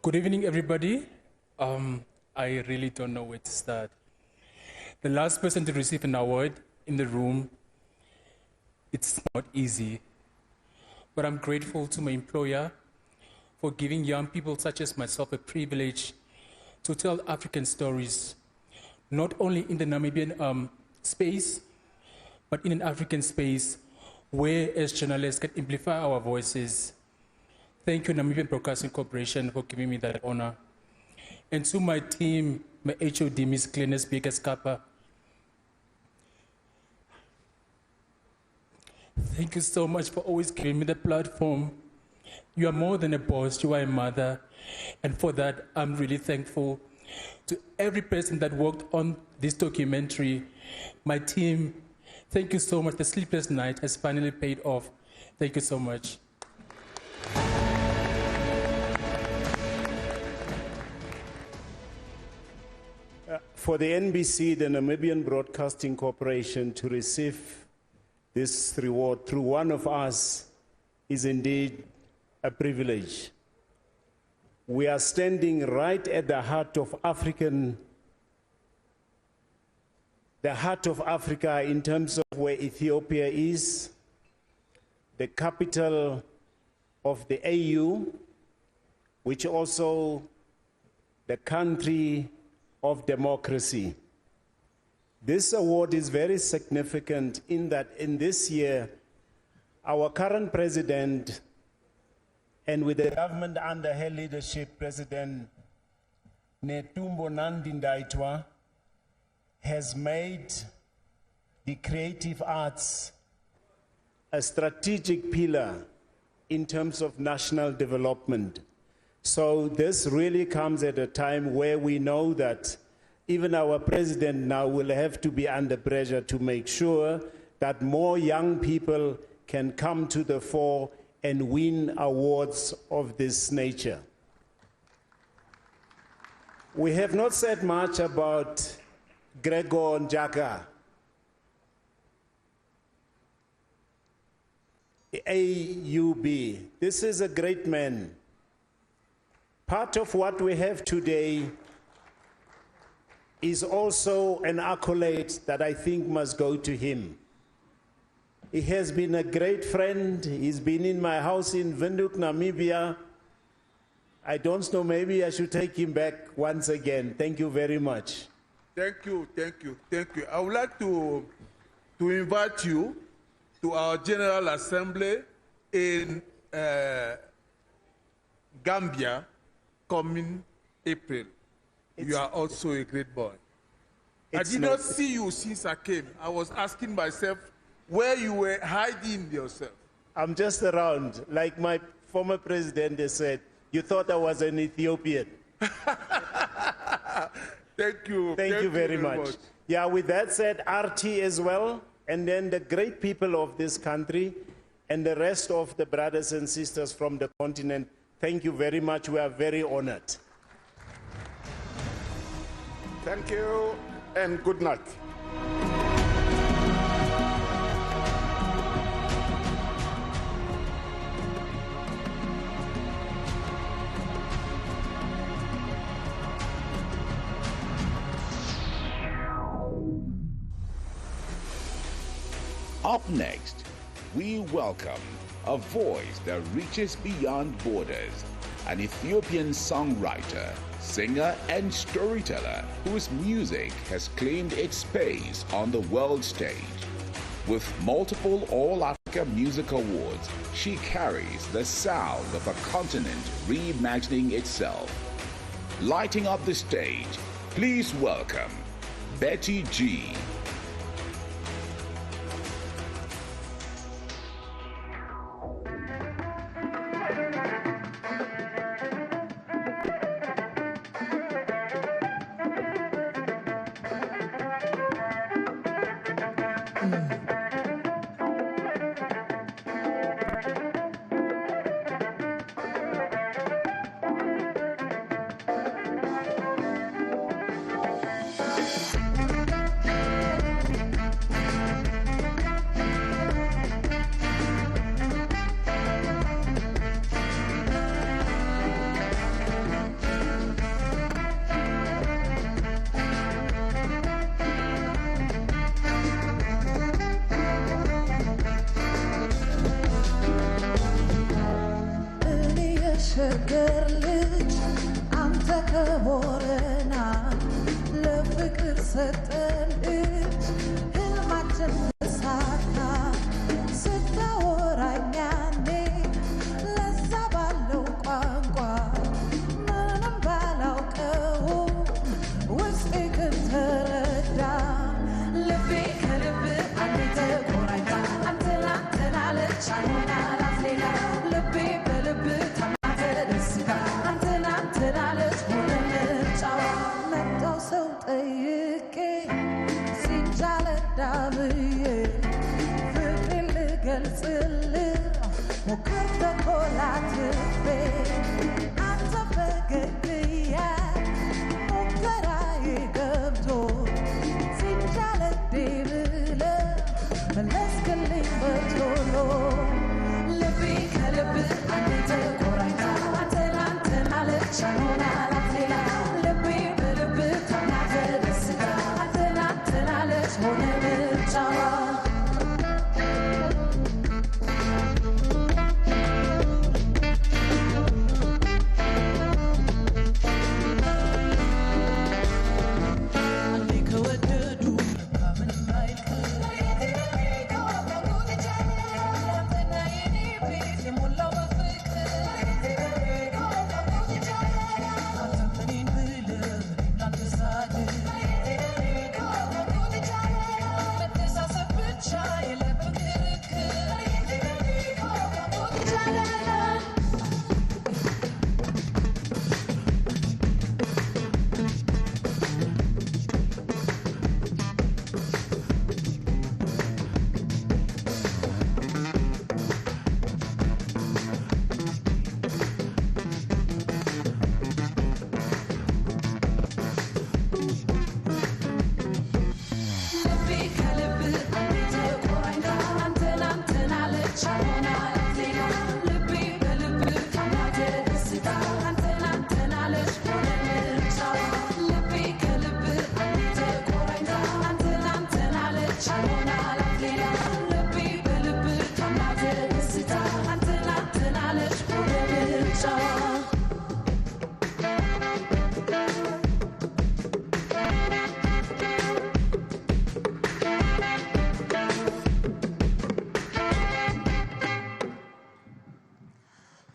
Speaker 7: Good evening, everybody. I really don't know where to start. The last person to receive an award in the room, it's not easy. But I'm grateful to my employer for giving young people such as myself a privilege to tell African stories, not only in the Namibian space, but in an African space where, as journalists, can amplify our voices. Thank you, Namibian Broadcasting Corporation, for giving me that honor. And to my team, my HOD, Ms. Glennis Baker-Skapa, thank you so much for always giving me the platform. You are more than a boss, you are a mother. And for that, I'm really thankful to every person that worked on this documentary. My team, thank you so much. The sleepless night has finally paid off. Thank you so much.
Speaker 9: For the NBC, the Namibian Broadcasting Corporation, to receive this reward through one of us is indeed a privilege. We are standing right at the heart of Africa in terms of where Ethiopia is, the capital of the AU, which also the country of democracy. This award is very significant in that in this year, our current president, and with the government under her leadership, President Netumbo Nandi Ndaitwah, has made the creative arts a strategic pillar in terms of national development. So this really comes at a time where we know that even our president now will have to be under pressure to make sure that more young people can come to the fore and win awards of this nature. We have not said much about Gregor Njaka, AUB. This is a great man. Part of what we have today is also an accolade that I think must go to him. He has been a great friend. He's been in my house in Windhoek, Namibia. I don't know, maybe I should take him back once again. Thank you very much.
Speaker 21: Thank you, thank you, thank you. I would like to invite you to our General Assembly in Gambia coming April. You are also a great boy. I did not see you since I came. I was asking myself where you were hiding yourself.
Speaker 9: I'm just around. Like my former president, they said, you thought I was an Ethiopian.
Speaker 21: Thank you.
Speaker 9: Thank you very much. Yeah, with that said, RT as well, and then the great people of this country, and the rest of the brothers and sisters from the continent, thank you very much. We are very honored.
Speaker 11: Thank you, and good night.
Speaker 4: Up next, we welcome a voice that reaches beyond borders, an Ethiopian songwriter, singer, and storyteller whose music has claimed its space on the world stage. With multiple All-Africa Music Awards, she carries the sound of a continent reimagining itself. Lighting up the stage, please welcome Betty G.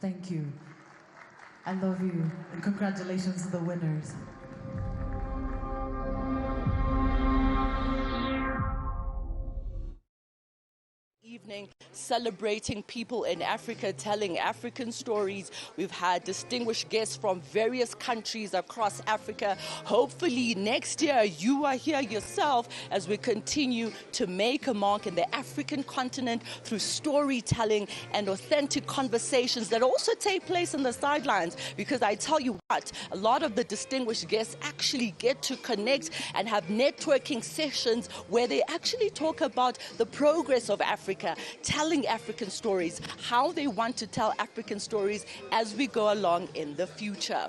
Speaker 2: Thank you. I love you, and congratulations to the winners.
Speaker 3: Evening celebrating people in Africa, telling African stories. We've had distinguished guests from various countries across Africa. Hopefully next year you are here yourself as we continue to make a mark in the African continent through storytelling and authentic conversations that also take place on the sidelines. Because I tell you what, a lot of the distinguished guests actually get to connect and have networking sessions where they actually talk about the progress of Africa, telling African stories, how they want to tell African stories as we go along in the future.